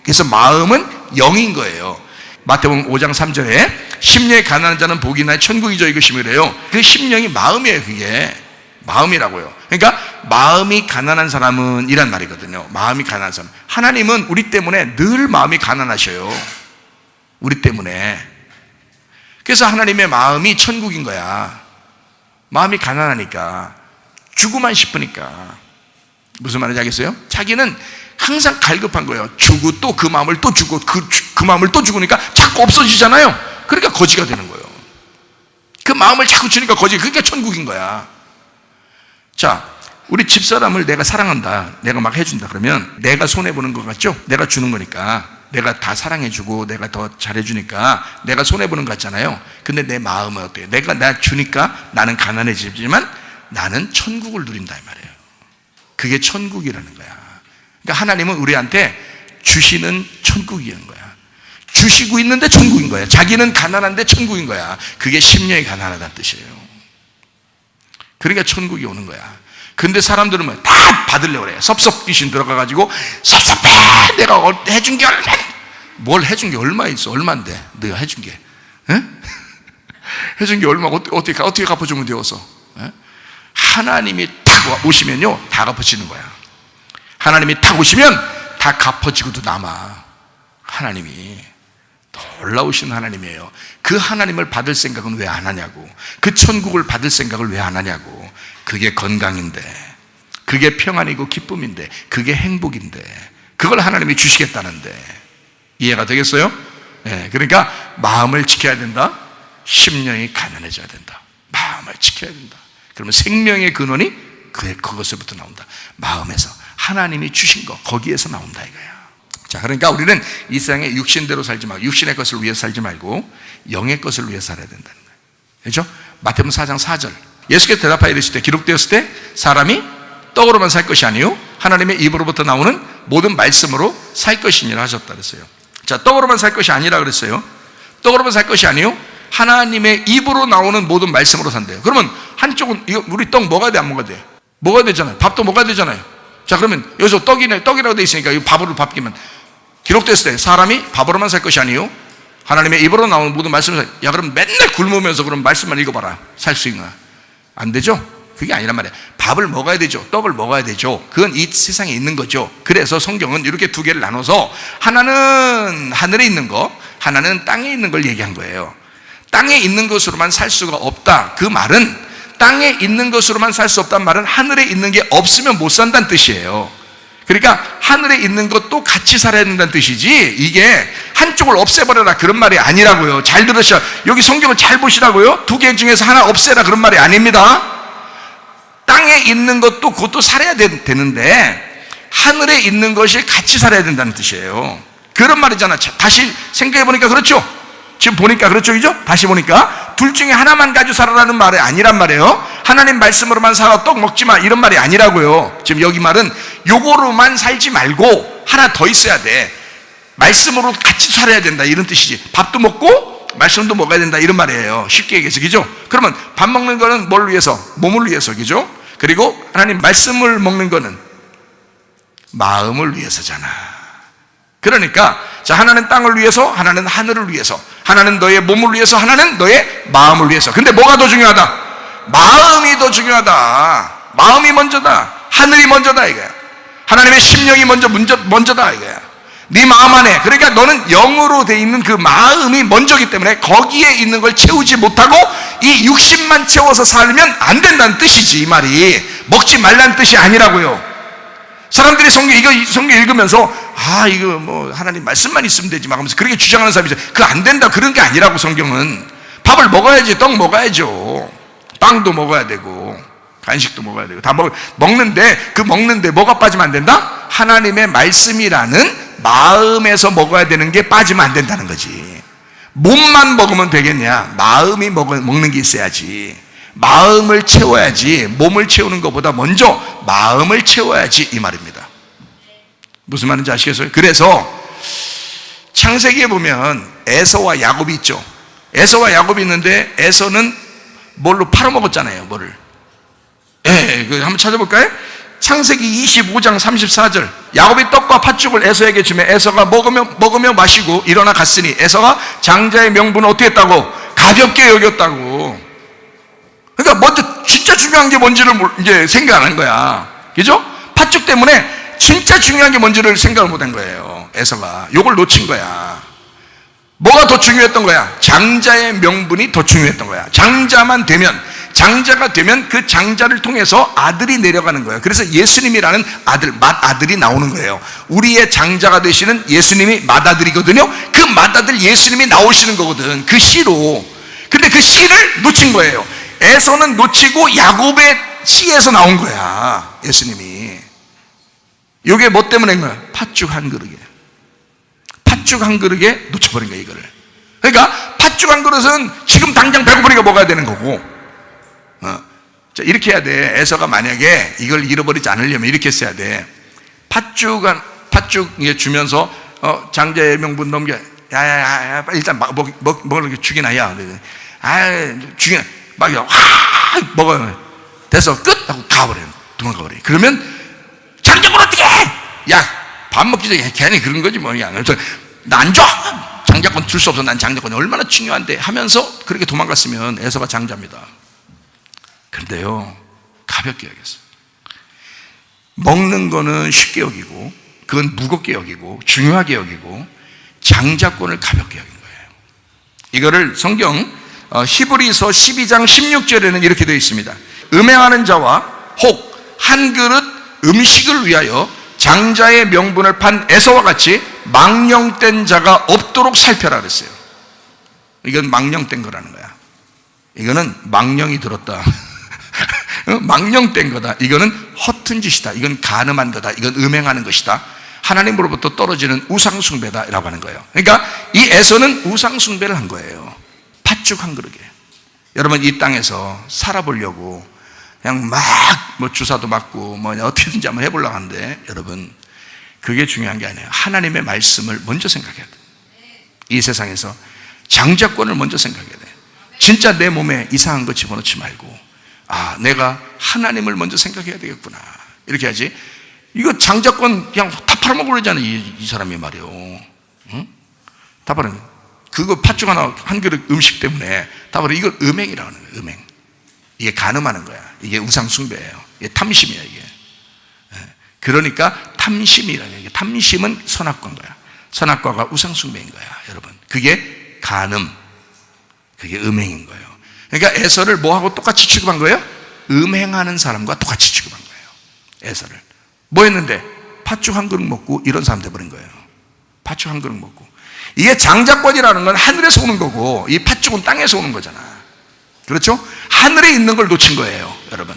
그래서 마음은 영인 거예요. 마태복음 5장 3절에 심령이 가난한 자는 복이 나요 천국이죠, 이것이래요. 그 심령이 마음이에요. 그게 마음이라고요. 그러니까 마음이 가난한 사람은 이란 말이거든요. 마음이 가난한 사람. 하나님은 우리 때문에 늘 마음이 가난하셔요. 우리 때문에. 그래서 하나님의 마음이 천국인 거야. 마음이 가난하니까, 주고만 싶으니까. 무슨 말인지 알겠어요? 자기는 항상 갈급한 거예요. 주고 또 그 마음을 또 주고 그 마음을 또 주고니까 자꾸 없어지잖아요. 그러니까 거지가 되는 거예요. 그 마음을 자꾸 주니까 거지. 그러니까 천국인 거야. 자, 우리 집사람을 내가 사랑한다, 내가 막 해준다 그러면 내가 손해보는 것 같죠? 내가 주는 거니까, 내가 다 사랑해주고 내가 더 잘해주니까 내가 손해보는 것 같잖아요. 근데 내 마음은 어때요? 내가 주니까 나는 가난해지지만 나는 천국을 누린다 이 말이에요. 그게 천국이라는 거야. 그러니까 하나님은 우리한테 주시는 천국이라는 거야. 주시고 있는데 천국인 거야. 자기는 가난한데 천국인 거야. 그게 심령이 가난하다는 뜻이에요. 그러니까 천국이 오는 거야. 근데 사람들은 뭐 다 받으려고 그래. 섭섭 귀신 들어가가지고 섭섭해. 내가 해준 게 얼마? 뭘 해준 게 얼마 있어? 얼마인데? 내가 해준 게? 해준 게 얼마? 어떻게 갚아주면 되어서? 하나님이 탁 오시면요, 다 갚아지는 거야. 하나님이 탁 오시면 다 갚아지고도 남아. 하나님이 놀라우신 하나님이에요. 그 하나님을 받을 생각은 왜 안 하냐고. 그 천국을 받을 생각을 왜 안 하냐고. 그게 건강인데, 그게 평안이고 기쁨인데, 그게 행복인데, 그걸 하나님이 주시겠다는데. 이해가 되겠어요? 네, 그러니까 마음을 지켜야 된다. 심령이 가난해져야 된다. 마음을 지켜야 된다. 그러면 생명의 근원이 그것에부터 나온다. 마음에서 하나님이 주신 거, 거기에서 나온다 이거야. 자, 그러니까 우리는 이 세상에 육신대로 살지 말고, 육신의 것을 위해서 살지 말고 영의 것을 위해서 살아야 된다는 거예요. 그렇죠? 마태복음 4장 4절. 예수께서 대답하여 이르실 때, 기록되었을 때 사람이 떡으로만 살 것이 아니요 하나님의 입으로부터 나오는 모든 말씀으로 살 것이니라 하셨다 그랬어요. 자, 떡으로만 살 것이 아니라 그랬어요. 떡으로만 살 것이 아니요 하나님의 입으로 나오는 모든 말씀으로 산대요. 그러면 한쪽은 이거 우리 떡 먹어야 돼, 안 먹어야 돼? 먹어야 되잖아요. 밥도 먹어야 되잖아요. 자, 그러면 여기서 떡이라고 돼 있으니까 이 밥으로 바뀌면, 기록됐을 때 사람이 밥으로만 살 것이 아니요 하나님의 입으로 나오는 모든 말씀을 야, 그럼 맨날 굶으면서 그럼 말씀만 읽어봐라. 살 수 있나? 안 되죠? 그게 아니란 말이에요. 밥을 먹어야 되죠. 떡을 먹어야 되죠. 그건 이 세상에 있는 거죠. 그래서 성경은 이렇게 두 개를 나눠서 하나는 하늘에 있는 거, 하나는 땅에 있는 걸 얘기한 거예요. 땅에 있는 것으로만 살 수가 없다. 그 말은 땅에 있는 것으로만 살 수 없다는 말은 하늘에 있는 게 없으면 못 산다는 뜻이에요. 그러니까 하늘에 있는 것도 같이 살아야 된다는 뜻이지, 이게 한쪽을 없애버려라 그런 말이 아니라고요. 잘 들으셔. 여기 성경을 잘 보시라고요. 두 개 중에서 하나 없애라 그런 말이 아닙니다. 땅에 있는 것도 그것도 살아야 되는데 하늘에 있는 것이 같이 살아야 된다는 뜻이에요. 그런 말이잖아. 다시 생각해 보니까 그렇죠. 지금 보니까 그렇죠, 그죠? 다시 보니까 둘 중에 하나만 가지고 살아라는 말이 아니란 말이에요. 하나님 말씀으로만 살아 떡 먹지 마 이런 말이 아니라고요. 지금 여기 말은 요거로만 살지 말고 하나 더 있어야 돼. 말씀으로 같이 살아야 된다 이런 뜻이지. 밥도 먹고 말씀도 먹어야 된다 이런 말이에요. 쉽게 얘기해서, 그죠? 그러면 밥 먹는 거는 뭘 위해서? 몸을 위해서, 그죠? 그리고 하나님 말씀을 먹는 거는 마음을 위해서잖아. 그러니까 자, 하나는 땅을 위해서, 하나는 하늘을 위해서, 하나는 너의 몸을 위해서, 하나는 너의 마음을 위해서. 근데 뭐가 더 중요하다? 마음이 더 중요하다. 마음이 먼저다. 하늘이 먼저다 이거야. 하나님의 심령이 먼저다 이거야. 네 마음 안에, 그러니까 너는 영으로 돼 있는 그 마음이 먼저기 때문에 거기에 있는 걸 채우지 못하고 이 육신만 채워서 살면 안 된다는 뜻이지. 이 말이 먹지 말라는 뜻이 아니라고요. 사람들이 성경 읽으면서 이거 뭐 하나님 말씀만 있으면 되지 막 하면서 그렇게 주장하는 사람이 있어요. 그거 안 된다 그런 게 아니라고. 성경은 밥을 먹어야지, 떡 먹어야죠. 빵도 먹어야 되고 간식도 먹어야 되고 다 먹는데 그 먹는데 뭐가 빠지면 안 된다? 하나님의 말씀이라는 마음에서 먹어야 되는 게 빠지면 안 된다는 거지. 몸만 먹으면 되겠냐? 마음이 먹는 게 있어야지. 마음을 채워야지. 몸을 채우는 것보다 먼저 마음을 채워야지 이 말입니다. 무슨 말인지 아시겠어요? 그래서 창세기에 보면 에서와 야곱이 있죠. 에서와 야곱이 있는데 에서는 뭘로 팔아먹었잖아요. 뭐를? 한번 찾아볼까요? 창세기 25장 34절. 야곱이 떡과 팥죽을 에서에게 주며 에서가 먹으며 마시고 일어나 갔으니 에서가 장자의 명분을 어떻게 했다고? 가볍게 여겼다고. 그러니까 먼저 진짜 중요한 게 뭔지를 이제 생각 안 한 거야. 그죠? 팥죽 때문에 진짜 중요한 게 뭔지를 생각을 못 한 거예요. 에서가 요걸 놓친 거야. 뭐가 더 중요했던 거야? 장자의 명분이 더 중요했던 거야. 장자가 되면 그 장자를 통해서 아들이 내려가는 거예요. 그래서 예수님이라는 맏아들이 나오는 거예요. 우리의 장자가 되시는 예수님이 맏아들이거든요. 그 맏아들 예수님이 나오시는 거거든. 그 씨로. 근데 그 씨를 놓친 거예요. 에서는 놓치고 야곱의 씨에서 나온 거야. 예수님이. 이게 뭐 때문에 한 거야? 팥죽 한 그릇에. 팥죽 한 그릇에 놓쳐버린 거야, 이거를. 그러니까 팥죽 한 그릇은 지금 당장 배고프니까 먹어야 되는 거고. 자, 이렇게 해야 돼. 에서가 만약에 이걸 잃어버리지 않으려면 이렇게 했어야 돼. 팥죽 주면서 장자의 명분 넘겨. 야야야, 일단 먹을 죽이나 야. 죽이나. 막 먹어요. 됐어, 끝 하고 가버려요. 도망가 버려요. 그러면 장자권 어떻게 해? 야, 밥 먹기 전에 괜히 그런 거지 뭐야. 그래서 나 안 줘. 장자권 줄 수 없어. 난 장자권이 얼마나 중요한데 하면서 그렇게 도망갔으면 에서가 장자입니다. 그런데요, 가볍게 여겼어요. 먹는 거는 쉽게 여기고 그건 무겁게 여기고 중요하게 여기고 장자권을 가볍게 여긴 거예요. 이거를 성경 히브리서 12장 16절에는 이렇게 되어 있습니다. 음행하는 자와 혹 한 그릇 음식을 위하여 장자의 명분을 판 에서와 같이 망령된 자가 없도록 살펴라 그랬어요. 이건 망령된 거라는 거야. 이거는 망령이 들었다. 망령된 거다. 이거는 허튼 짓이다. 이건 간음한 거다. 이건 음행하는 것이다. 하나님으로부터 떨어지는 우상숭배다 라고 하는 거예요. 그러니까 이 에서는 우상숭배를 한 거예요. 팥죽 한 그릇에. 여러분, 이 땅에서 살아보려고 그냥 막 뭐 주사도 맞고 뭐 어떻게든지 한번 해보려고 하는데, 여러분, 그게 중요한 게 아니에요. 하나님의 말씀을 먼저 생각해야 돼요. 이 세상에서 장자권을 먼저 생각해야 돼요. 진짜 내 몸에 이상한 거 집어넣지 말고, 내가 하나님을 먼저 생각해야 되겠구나, 이렇게 하지. 이거 장자권 그냥 다 팔아먹으려 그러잖아요. 이 사람이 말이요. 응? 다 팔아먹어. 그거 팥죽 한 그릇 음식 때문에 다 버려. 이걸 음행이라고 하는 거예요. 음행. 이게 간음하는 거야. 이게 우상숭배예요. 이게 탐심이야 이게. 그러니까 탐심이라는 게, 탐심은 선악과인 거야. 선악과가 우상숭배인 거야 여러분. 그게 간음, 그게 음행인 거예요. 그러니까 에서를 뭐하고 똑같이 취급한 거예요? 음행하는 사람과 똑같이 취급한 거예요. 에서를 뭐 했는데? 팥죽 한 그릇 먹고 이런 사람 돼버린 거예요. 팥죽 한 그릇 먹고. 이게 장자권이라는 건 하늘에서 오는 거고, 이 팥죽은 땅에서 오는 거잖아. 그렇죠? 하늘에 있는 걸 놓친 거예요 여러분.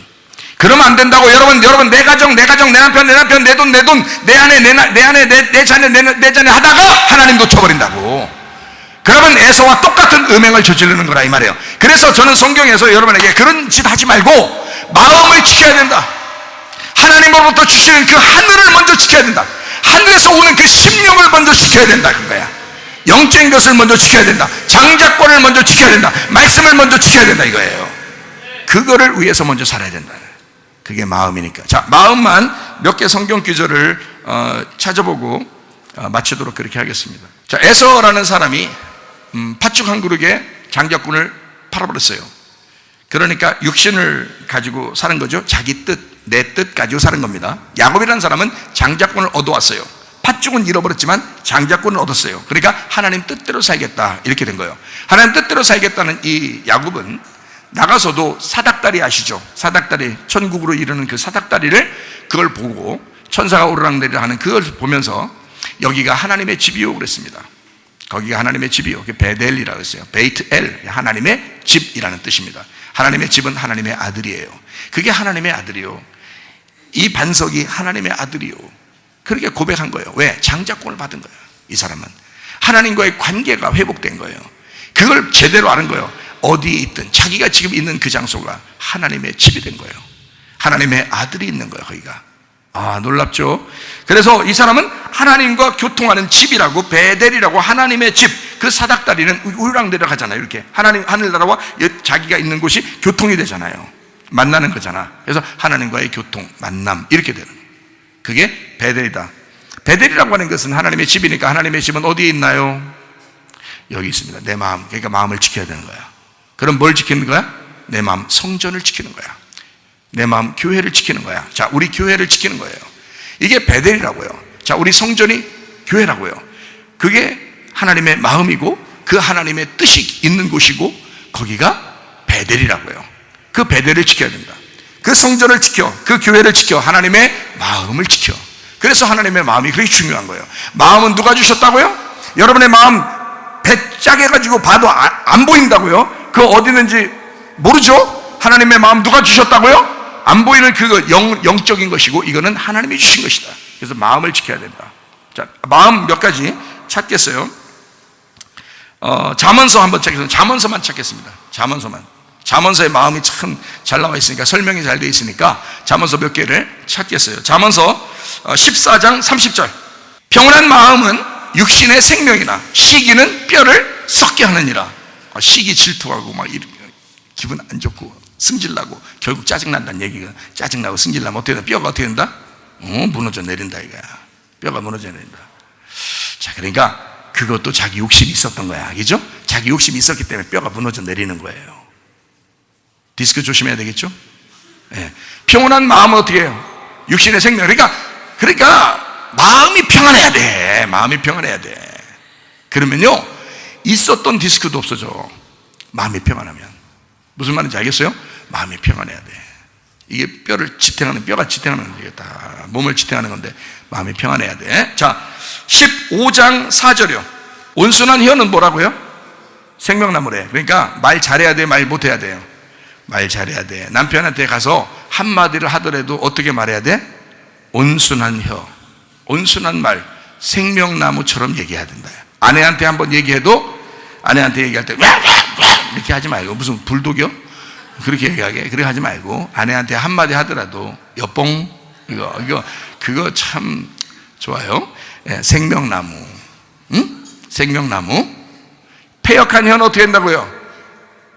그러면 안 된다고. 여러분 내 가정, 내 남편, 내 돈, 내 아내, 내 자녀, 내 자녀 하다가 하나님 놓쳐버린다고. 그러면 에서와 똑같은 음행을 저지르는 거라 이 말이에요. 그래서 저는 성경에서 여러분에게 그런 짓 하지 말고 마음을 지켜야 된다. 하나님으로부터 주시는 그 하늘을 먼저 지켜야 된다. 하늘에서 오는 그 심령을 먼저 지켜야 된다 그거야. 영적인 것을 먼저 지켜야 된다. 장자권을 먼저 지켜야 된다. 말씀을 먼저 지켜야 된다 이거예요. 그거를 위해서 먼저 살아야 된다. 그게 마음이니까. 자, 마음만 몇 개 성경 구절을 찾아보고 마치도록 그렇게 하겠습니다. 자, 에서라는 사람이 팥죽 한 그릇에 장자권을 팔아버렸어요. 그러니까 육신을 가지고 사는 거죠. 자기 뜻, 내 뜻 가지고 사는 겁니다. 야곱이라는 사람은 장자권을 얻어왔어요. 팥죽은 잃어버렸지만 장자권을 얻었어요. 그러니까 하나님 뜻대로 살겠다 이렇게 된 거예요. 하나님 뜻대로 살겠다는 이 야곱은 나가서도 사닥다리 아시죠? 사닥다리, 천국으로 이르는 그 사닥다리를 그걸 보고 천사가 오르락내리락 하는 그걸 보면서 여기가 하나님의 집이요 그랬습니다. 거기가 하나님의 집이요. 베델이라고 했어요. 베이트엘, 하나님의 집이라는 뜻입니다. 하나님의 집은 하나님의 아들이에요. 그게 하나님의 아들이요. 이 반석이 하나님의 아들이요. 그렇게 고백한 거예요. 왜? 장자권을 받은 거예요. 이 사람은 하나님과의 관계가 회복된 거예요. 그걸 제대로 아는 거예요. 어디에 있든 자기가 지금 있는 그 장소가 하나님의 집이 된 거예요. 하나님의 아들이 있는 거예요 거기가. 아, 놀랍죠? 그래서 이 사람은 하나님과 교통하는 집이라고, 베델이라고, 하나님의 집, 그 사닥다리는 우유랑내리락 하잖아요. 이렇게 하나님 하늘나라와 자기가 있는 곳이 교통이 되잖아요. 만나는 거잖아. 그래서 하나님과의 교통, 만남 이렇게 되는 거예요. 그게 베델이다. 베델이라고 하는 것은 하나님의 집이니까 하나님의 집은 어디에 있나요? 여기 있습니다. 내 마음. 그러니까 마음을 지켜야 되는 거야. 그럼 뭘 지키는 거야? 내 마음 성전을 지키는 거야. 내 마음 교회를 지키는 거야. 자, 우리 교회를 지키는 거예요. 이게 베델이라고요. 자, 우리 성전이 교회라고요. 그게 하나님의 마음이고 그 하나님의 뜻이 있는 곳이고 거기가 베델이라고요. 그 베델을 지켜야 된다. 그 성전을 지켜, 그 교회를 지켜, 하나님의 마음을 지켜. 그래서 하나님의 마음이 그렇게 중요한 거예요. 마음은 누가 주셨다고요? 여러분의 마음 배짜게 가지고 봐도 안 보인다고요? 그 어디 있는지 모르죠? 하나님의 마음 누가 주셨다고요? 안 보이는 그거 영적인 것이고 이거는 하나님이 주신 것이다. 그래서 마음을 지켜야 된다. 자, 마음 몇 가지 찾겠어요. 잠언서 한번 찾겠습니다. 잠언서만 찾겠습니다. 잠언서에 마음이 참 잘 나와 있으니까, 설명이 잘 되어 있으니까 잠언서 몇 개를 찾겠어요. 잠언서 14장 30절. 평온한 마음은 육신의 생명이나 시기는 뼈를 썩게 하느니라. 시기 질투하고 막 기분 안 좋고 승질나고 결국 짜증난다는 얘기가, 짜증나고 승질나면 어떻게 된다? 뼈가 어떻게 된다? 무너져 내린다 이거야. 뼈가 무너져 내린다. 자, 그러니까 그것도 자기 욕심이 있었던 거야. 그죠? 자기 욕심이 있었기 때문에 뼈가 무너져 내리는 거예요. 디스크 조심해야 되겠죠? 네. 평온한 마음은 어떻게 해요? 육신의 생명. 그러니까 마음이 평안해야 돼. 마음이 평안해야 돼. 그러면요, 있었던 디스크도 없어져. 마음이 평안하면. 무슨 말인지 알겠어요? 마음이 평안해야 돼. 이게 뼈가 지탱하는 건데, 다 몸을 지탱하는 건데 마음이 평안해야 돼. 자, 15장 4절이요. 온순한 혀는 뭐라고요? 생명나무래. 그러니까 말 잘해야 돼, 말 못해야 돼요? 말 잘해야 돼. 남편한테 가서 한마디를 하더라도 어떻게 말해야 돼? 온순한 혀, 온순한 말, 생명나무처럼 얘기해야 된다. 아내한테 한번 얘기해도, 아내한테 얘기할 때 이렇게 하지 말고, 무슨 불독이요? 그렇게 얘기하게, 그렇게 하지 말고, 아내한테 한마디 하더라도 여뽕, 그거 참 좋아요. 예, 생명나무. 응? 생명나무. 패역한 혀는 어떻게 된다고요?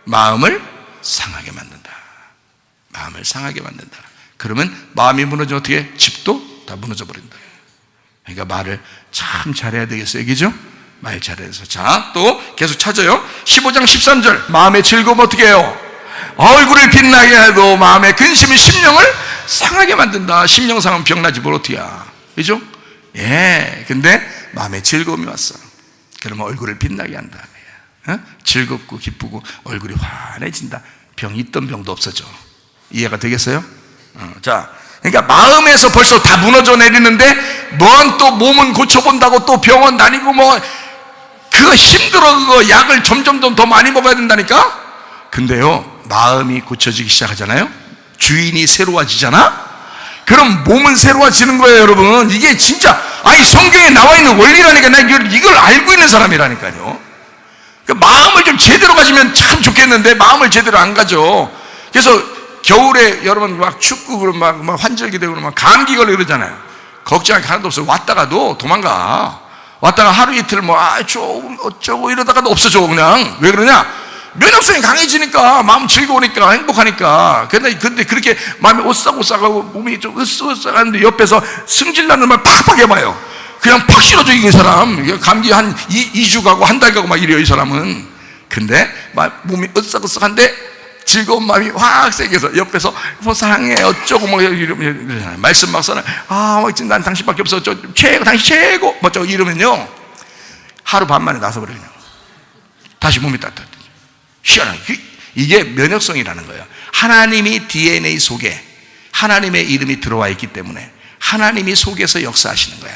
마음을 상하게 만든다. 마음을 상하게 만든다. 그러면 마음이 무너지면 어떻게? 집도 다 무너져 버린다. 그러니까 말을 참 잘해야 되겠어요. 그죠? 말 잘해서. 자, 또 계속 찾아요. 15장 13절. 마음의 즐거움 어떻게 해요? 얼굴을 빛나게 해도 마음의 근심이 심령을 상하게 만든다. 심령 상하면 병나지 뭘 어떻게야, 그죠? 예, 근데 마음에 즐거움이 왔어. 그러면 얼굴을 빛나게 한다. 즐겁고 기쁘고 얼굴이 환해진다. 병이 있던 병도 없어져. 이해가 되겠어요? 자, 그러니까 마음에서 벌써 다 무너져 내리는데 뭔 또 몸은 고쳐본다고 또 병원 다니고 뭐 그거 힘들어. 그거 약을 점점 더 많이 먹어야 된다니까. 근데요, 마음이 고쳐지기 시작하잖아요. 주인이 새로워지잖아. 그럼 몸은 새로워지는 거예요, 여러분. 이게 진짜 성경에 나와 있는 원리라니까. 내가 이걸 알고 있는 사람이라니까요. 마음을 좀 제대로 가지면 참 좋겠는데 마음을 제대로 안 가져. 그래서 겨울에 여러분 막 춥고 그러면 막 환절기 되고 막 감기 걸리고 그러잖아요. 걱정할 게 하나도 없어요. 왔다가도 도망가. 왔다가 하루 이틀 조금 어쩌고 이러다가도 없어져 그냥. 왜 그러냐? 면역성이 강해지니까, 마음 즐거우니까, 행복하니까. 근데 그렇게 마음이 오싹오싹하고 몸이 좀 으쓱으쓱하는데 옆에서 승질나는 말 팍팍 해봐요. 그냥 팍 실어줘, 이 사람. 감기 한 2주 가고 한 달 가고 막 이래요, 이 사람은. 근데 몸이 으쓱으쓱한데 즐거운 마음이 확 생겨서 옆에서 사랑해 어쩌고 뭐 이러잖아요. 말씀 막서는 난 당신밖에 없어. 당신 최고 뭐 이러면요, 하루 반 만에 나서버려요. 그냥 다시 몸이 따뜻해. 희한하게. 이게 면역성이라는 거예요. 하나님이 DNA 속에 하나님의 이름이 들어와 있기 때문에 하나님이 속에서 역사하시는 거야.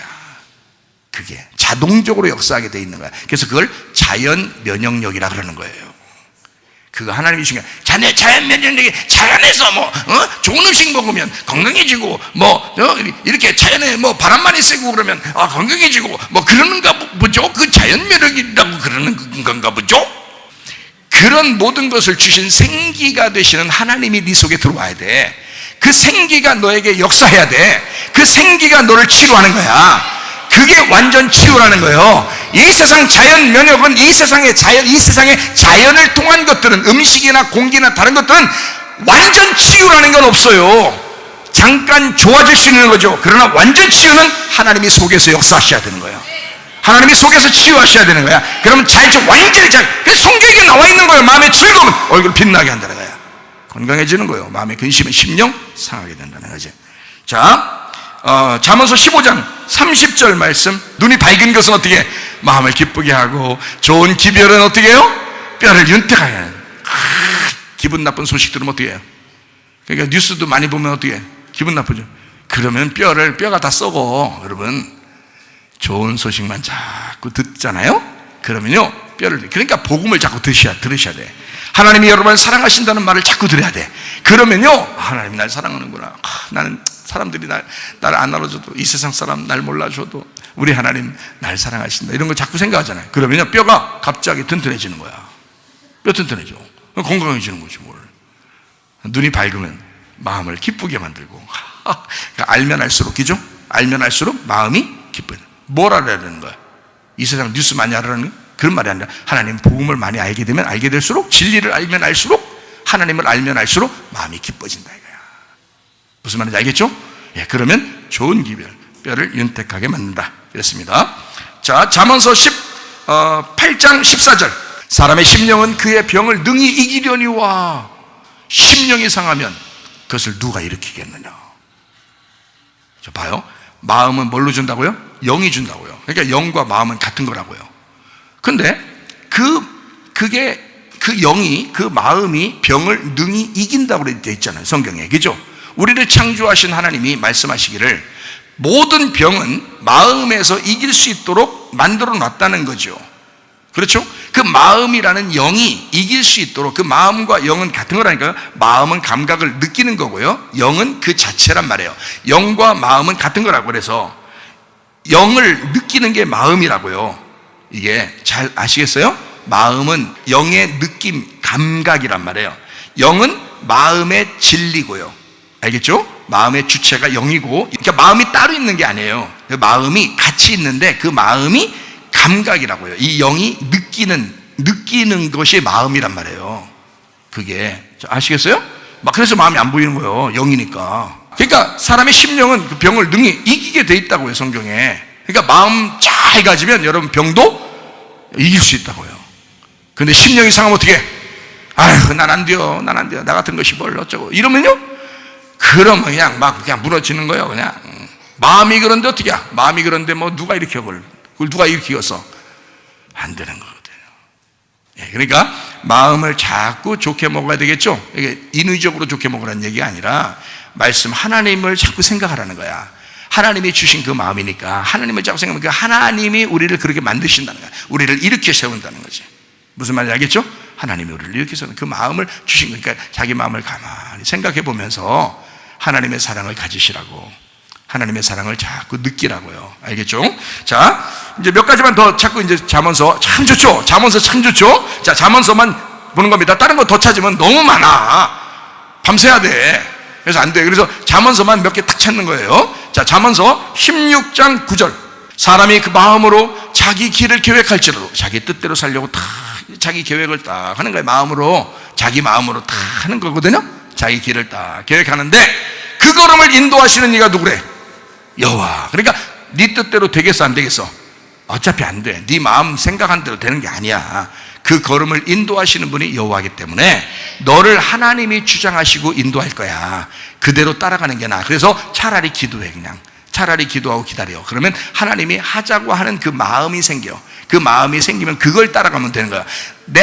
그게 자동적으로 역사하게 돼 있는 거야. 그래서 그걸 자연 면역력이라 그러는 거예요. 그거 하나님이 주신 거야. 자연 면역력이 자연에서 좋은 음식 먹으면 건강해지고 이렇게 자연에 바람만이 쐬고 그러면 건강해지고 그러는가 보죠. 그 자연 면역이라고 그러는 건가 보죠. 그런 모든 것을 주신 생기가 되시는 하나님이 네 속에 들어와야 돼. 그 생기가 너에게 역사해야 돼. 그 생기가 너를 치료하는 거야. 그게 완전 치유라는 거예요. 이 세상 자연 면역은 이 세상의 자연을 통한 것들은, 음식이나 공기나 다른 것들은 완전 치유라는 건 없어요. 잠깐 좋아질 수 있는 거죠. 그러나 완전 치유는 하나님이 속에서 역사하셔야 되는 거예요. 하나님이 속에서 치유하셔야 되는 거야. 그러면 완전히 그래서 성경에 나와 있는 거예요. 마음의 즐거움은 얼굴 빛나게 한다는 거야. 건강해지는 거예요. 마음의 근심은 심령 상하게 된다는 거지. 자, 잠언서 15장 30절 말씀. 눈이 밝은 것은 어떻게 해? 마음을 기쁘게 하고, 좋은 기별은 어떻게 해요? 뼈를 윤택하게 해요. 기분 나쁜 소식 들으면 어떻게 해요? 그러니까 뉴스도 많이 보면 어떻게 해요? 기분 나쁘죠. 그러면 뼈가 다 썩어. 여러분, 좋은 소식만 자꾸 듣잖아요. 그러면요, 그러니까 복음을 자꾸 들으셔야 돼. 하나님이 여러분을 사랑하신다는 말을 자꾸 들어야 돼. 그러면요, 하나님이 날 사랑하는구나. 나는 사람들이 나를 안 알아줘도, 이 세상 사람 날 몰라줘도 우리 하나님 날 사랑하신다, 이런 걸 자꾸 생각하잖아요. 그러면요, 뼈가 갑자기 튼튼해지는 거야. 뼈 튼튼해져. 건강해지는 거지 뭘. 눈이 밝으면 마음을 기쁘게 만들고. 알면 알수록, 그죠? 알면 알수록 마음이 기쁘다. 뭘 알아야 되는 거야? 이 세상 뉴스 많이 알아라는 거야? 그런 말이 아니라 하나님 복음을 많이 알게 되면 알게 될수록, 진리를 알면 알수록, 하나님을 알면 알수록 마음이 기뻐진다 이거야. 무슨 말인지 알겠죠? 예, 그러면 좋은 기별, 뼈를 윤택하게 만든다 그랬습니다. 자, 잠언서 8장 14절. 사람의 심령은 그의 병을 능히 이기려니와 심령이 상하면 그것을 누가 일으키겠느냐. 자, 봐요. 마음은 뭘로 준다고요? 영이 준다고요. 그러니까 영과 마음은 같은 거라고요. 근데 그게 그 영이, 그 마음이 병을 능히 이긴다고 되어 있잖아요, 성경에. 그죠? 우리를 창조하신 하나님이 말씀하시기를 모든 병은 마음에서 이길 수 있도록 만들어 놨다는 거죠. 그렇죠? 그 마음이라는 영이 이길 수 있도록, 그 마음과 영은 같은 거라니까요. 마음은 감각을 느끼는 거고요, 영은 그 자체란 말이에요. 영과 마음은 같은 거라고. 그래서 영을 느끼는 게 마음이라고요. 이게 잘 아시겠어요? 마음은 영의 느낌, 감각이란 말이에요. 영은 마음의 진리고요. 알겠죠? 마음의 주체가 영이고, 그러니까 마음이 따로 있는 게 아니에요. 마음이 같이 있는데 그 마음이 감각이라고요. 이 영이 느끼는 것이 마음이란 말이에요. 그게 아시겠어요? 그래서 마음이 안 보이는 거예요. 영이니까. 그러니까 사람의 심령은 그 병을 능히 이기게 돼 있다고요, 성경에. 그러니까 마음 잘 가지면 여러분 병도 이길 수 있다고요. 근데 심령이 상하면 어떻게 해? 아휴, 난 안 돼요. 난 안 돼요. 나 같은 것이 뭘 어쩌고. 이러면요, 그러면 그냥 무너지는 거예요. 그냥. 마음이 그런데 어떻게 야? 마음이 그런데 뭐 누가 일으켜 그걸 누가 일으키겠어? 안 되는 거거든요. 예, 그러니까 마음을 자꾸 좋게 먹어야 되겠죠? 이게 인위적으로 좋게 먹으라는 얘기가 아니라 말씀 하나님을 자꾸 생각하라는 거야. 하나님이 주신 그 마음이니까 하나님을 자꾸 생각하면 그 하나님이 우리를 그렇게 만드신다는 거야. 우리를 일으켜 세운다는 거지. 무슨 말인지 알겠죠? 하나님이 우리를 일으켜 세우는 그 마음을 주신 거니까 자기 마음을 가만히 생각해 보면서 하나님의 사랑을 가지시라고, 하나님의 사랑을 자꾸 느끼라고요. 알겠죠? 자, 이제 몇 가지만 더 찾고 이제 잠언서 참 좋죠? 잠언서 참 좋죠? 자, 잠언서만 보는 겁니다. 다른 거 더 찾으면 너무 많아. 밤새야 돼. 그래서 안 돼. 그래서 잠언서만 몇 개 탁 찾는 거예요. 자, 잠언서 16장 9절. 사람이 그 마음으로 자기 길을 계획할지라도 자기 뜻대로 살려고 다 자기 계획을 딱 하는 거예요. 마음으로, 자기 마음으로 다 하는 거거든요. 자기 길을 딱 계획하는데 그 걸음을 인도하시는 이가 누구래? 여호와. 그러니까 네 뜻대로 되겠어 안 되겠어? 어차피 안 돼. 네 마음 생각한 대로 되는 게 아니야. 그 걸음을 인도하시는 분이 여호와이기 때문에 너를 하나님이 주장하시고 인도할 거야. 그대로 따라가는 게 나아. 그래서 차라리 기도해. 그냥 차라리 기도하고 기다려. 그러면 하나님이 하자고 하는 그 마음이 생겨. 그 마음이 생기면 그걸 따라가면 되는 거야.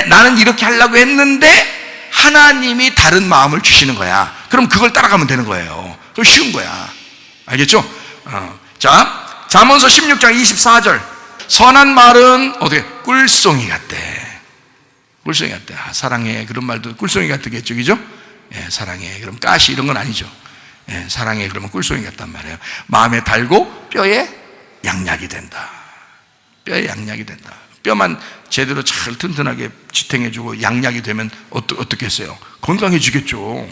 나는 이렇게 하려고 했는데 하나님이 다른 마음을 주시는 거야. 그럼 그걸 따라가면 되는 거예요. 그럼 쉬운 거야. 알겠죠? 자, 잠언서 16장 24절. 선한 말은 어떻게? 꿀송이 같대. 꿀송이 같대. 아, 사랑해. 그런 말도 꿀송이 같겠죠, 그죠? 예, 사랑해. 그럼 가시 이런 건 아니죠. 예, 사랑해. 그러면 꿀송이 같단 말이에요. 마음에 달고 뼈에 양약이 된다. 뼈에 양약이 된다. 뼈만 제대로 잘 튼튼하게 지탱해주고 양약이 되면 어떻게 했어요? 건강해지겠죠.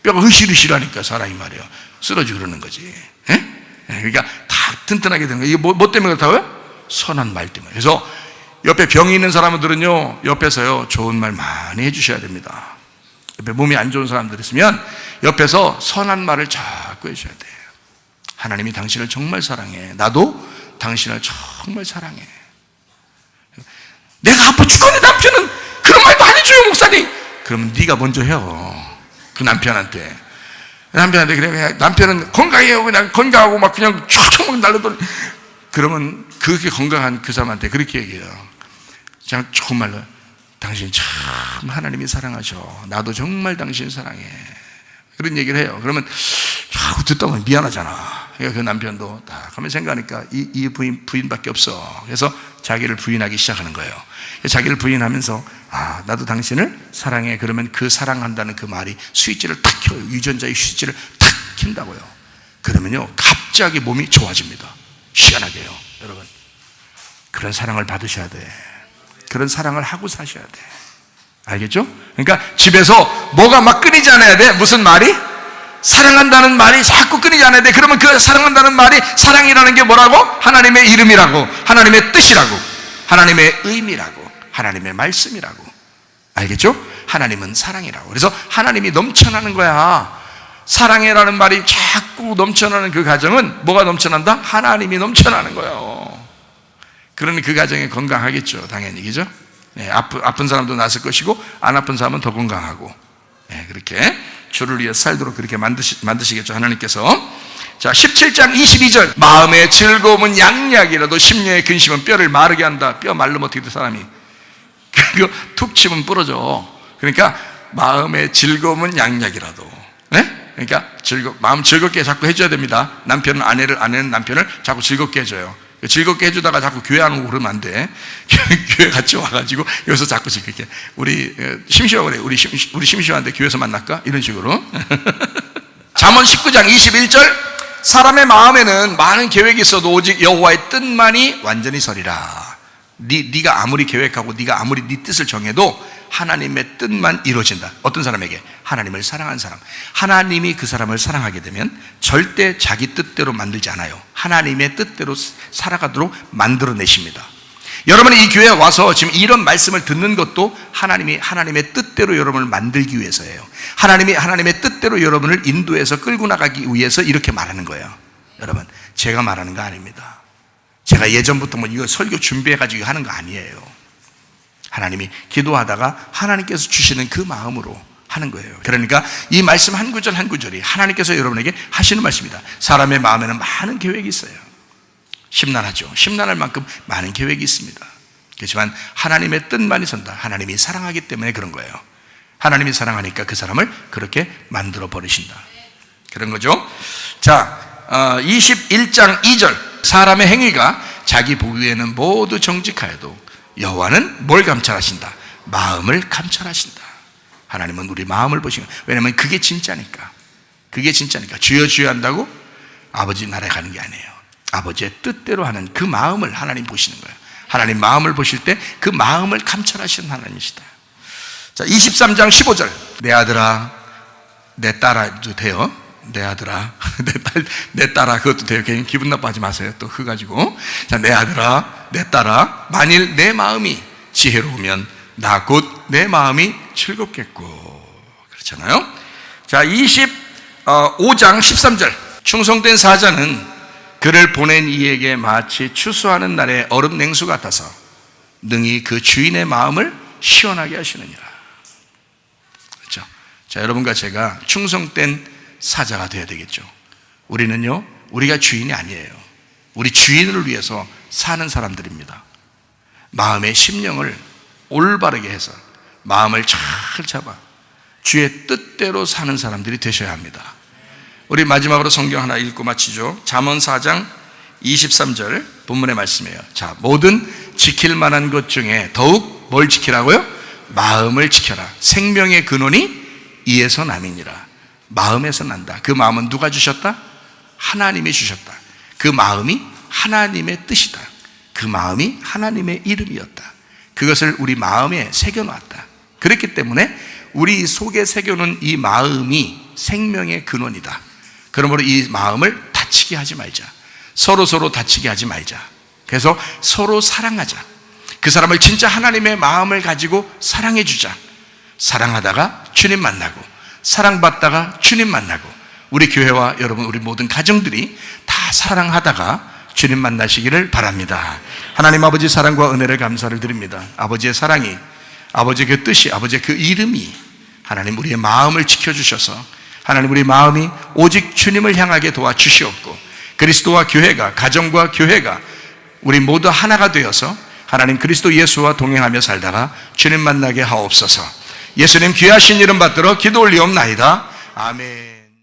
뼈가 으실으실하니까 사람이 말이에요. 쓰러지고 그러는 거지. 예? 그러니까 다 튼튼하게 되는 거예요. 이게 뭐 때문에 그렇다고요? 선한 말 때문에. 그래서 옆에 병이 있는 사람들은요, 옆에서요 좋은 말 많이 해주셔야 됩니다. 옆에 몸이 안 좋은 사람들 있으면 옆에서 선한 말을 자꾸 해줘야 돼요. 하나님이 당신을 정말 사랑해. 나도 당신을 정말 사랑해. 내가 아파 죽었는데 남편은 그런 말도 안 해줘요, 목사님. 그러면 네가 먼저 해요. 그 남편한테 그래, 남편은 건강해요. 그냥 건강하고 막 그냥 촥촥 날려도, 그러면 그렇게 건강한 그 사람한테 그렇게 얘기해요. 그냥 좋은 말로, 당신 참 하나님이 사랑하셔. 나도 정말 당신 사랑해. 그런 얘기를 해요. 그러면 자꾸 듣다 보면 미안하잖아. 그러니까 그 남편도 딱 하면 생각하니까 이 부인밖에 없어. 그래서 자기를 부인하기 시작하는 거예요. 자기를 부인하면서, 아, 나도 당신을 사랑해. 그러면 그 사랑한다는 그 말이 스위치를 탁 켜요. 유전자의 스위치를 탁 킨다고요. 그러면요 갑자기 몸이 좋아집니다. 희한하게요. 여러분, 그런 사랑을 받으셔야 돼. 그런 사랑을 하고 사셔야 돼. 알겠죠? 그러니까 집에서 뭐가 막 끊이지 않아야 돼. 무슨 말이? 사랑한다는 말이 자꾸 끊이지 않아야 돼. 그러면 그 사랑한다는 말이, 사랑이라는 게 뭐라고? 하나님의 이름이라고, 하나님의 뜻이라고, 하나님의 의미라고, 하나님의 말씀이라고. 알겠죠? 하나님은 사랑이라고. 그래서 하나님이 넘쳐나는 거야. 사랑해라는 말이 자꾸 넘쳐나는 그 가정은 뭐가 넘쳐난다? 하나님이 넘쳐나는 거예요. 그러니 그 가정이 건강하겠죠, 당연히. 그죠? 네, 아픈 사람도 낫을 것이고 안 아픈 사람은 더 건강하고, 네, 그렇게 주를 위해 살도록 그렇게 만드시겠죠, 하나님께서. 자, 17장 22절. 마음의 즐거움은 양약이라도 심령의 근심은 뼈를 마르게 한다. 뼈 마르면 어떻게 돼, 사람이? 그리고 툭 치면 부러져. 그러니까 마음의 즐거움은 양약이라도, 네? 그러니까 마음 즐겁게 자꾸 해줘야 됩니다. 남편은 아내는 남편을 자꾸 즐겁게 해줘요. 즐겁게 해주다가 자꾸 교회 안 오고 그러면 안 돼. 교회 같이 와가지고 여기서 자꾸 즐겁게. 우리 심심하고 우리 심심한데 교회에서 만날까? 이런 식으로. 잠언 19장 21절. 사람의 마음에는 많은 계획이 있어도 오직 여호와의 뜻만이 완전히 서리라. 네가 아무리 계획하고 네가 아무리 네 뜻을 정해도 하나님의 뜻만 이루어진다. 어떤 사람에게? 하나님을 사랑한 사람. 하나님이 그 사람을 사랑하게 되면 절대 자기 뜻대로 만들지 않아요. 하나님의 뜻대로 살아가도록 만들어내십니다. 여러분이 이 교회에 와서 지금 이런 말씀을 듣는 것도 하나님의 뜻대로 여러분을 만들기 위해서예요. 하나님의 뜻대로 여러분을 인도해서 끌고 나가기 위해서 이렇게 말하는 거예요. 여러분, 제가 말하는 거 아닙니다. 제가 예전부터 이거 설교 준비해가지고 하는 거 아니에요. 하나님이 기도하다가 하나님께서 주시는 그 마음으로 하는 거예요. 그러니까 이 말씀 한 구절 한 구절이 하나님께서 여러분에게 하시는 말씀입니다. 사람의 마음에는 많은 계획이 있어요. 심란하죠. 심란할 만큼 많은 계획이 있습니다. 그렇지만 하나님의 뜻만이 선다. 하나님이 사랑하기 때문에 그런 거예요. 하나님이 사랑하니까 그 사람을 그렇게 만들어 버리신다. 그런 거죠. 자, 21장 2절. 사람의 행위가 자기 보기에는 모두 정직하여도 여호와는 뭘 감찰하신다? 마음을 감찰하신다. 하나님은 우리 마음을 보시는 거예요. 왜냐하면 그게 진짜니까. 그게 진짜니까. 주여 주여 한다고 아버지 나라에 가는 게 아니에요. 아버지의 뜻대로 하는 그 마음을 하나님 보시는 거예요. 하나님 마음을 보실 때 그 마음을 감찰하시는 하나님이시다. 자, 23장 15절. 내 아들아, 내 딸아도 돼요. 내 아들아, 내 딸아, 그것도 돼요. 괜히 기분 나빠하지 마세요. 또 가지고. 자, 내 아들아, 내 딸아, 만일 내 마음이 지혜로우면 나 곧 내 마음이 즐겁겠고. 그렇잖아요. 자, 25장 13절. 충성된 사자는 그를 보낸 이에게 마치 추수하는 날의 얼음 냉수 같아서 능히 그 주인의 마음을 시원하게 하시느니라. 그렇죠? 자, 여러분과 제가 충성된 사자가 되어야 되겠죠. 우리는요, 우리가 주인이 아니에요. 우리 주인을 위해서 사는 사람들입니다. 마음의 심령을 올바르게 해서 마음을 잘 잡아 주의 뜻대로 사는 사람들이 되셔야 합니다. 우리 마지막으로 성경 하나 읽고 마치죠. 잠언 4장 23절 본문의 말씀이에요. 자, 모든 지킬 만한 것 중에 더욱 뭘 지키라고요? 마음을 지켜라. 생명의 근원이 이에서 남이니라. 마음에서 난다. 그 마음은 누가 주셨다? 하나님이 주셨다. 그 마음이 하나님의 뜻이다. 그 마음이 하나님의 이름이었다. 그것을 우리 마음에 새겨놨다. 그렇기 때문에 우리 속에 새겨놓은 이 마음이 생명의 근원이다. 그러므로 이 마음을 다치게 하지 말자. 서로 다치게 하지 말자. 그래서 서로 사랑하자. 그 사람을 진짜 하나님의 마음을 가지고 사랑해 주자. 사랑하다가 주님 만나고, 사랑받다가 주님 만나고, 우리 교회와 여러분, 우리 모든 가정들이 다 사랑하다가 주님 만나시기를 바랍니다. 하나님 아버지 사랑과 은혜를 감사를 드립니다. 아버지의 사랑이, 아버지의 그 뜻이, 아버지의 그 이름이 하나님 우리의 마음을 지켜주셔서 하나님 우리 마음이 오직 주님을 향하게 도와주시옵고, 그리스도와 교회가, 가정과 교회가 우리 모두 하나가 되어서 하나님 그리스도 예수와 동행하며 살다가 주님 만나게 하옵소서. 예수님 귀하신 이름 받들어 기도 올리옵나이다. 아멘.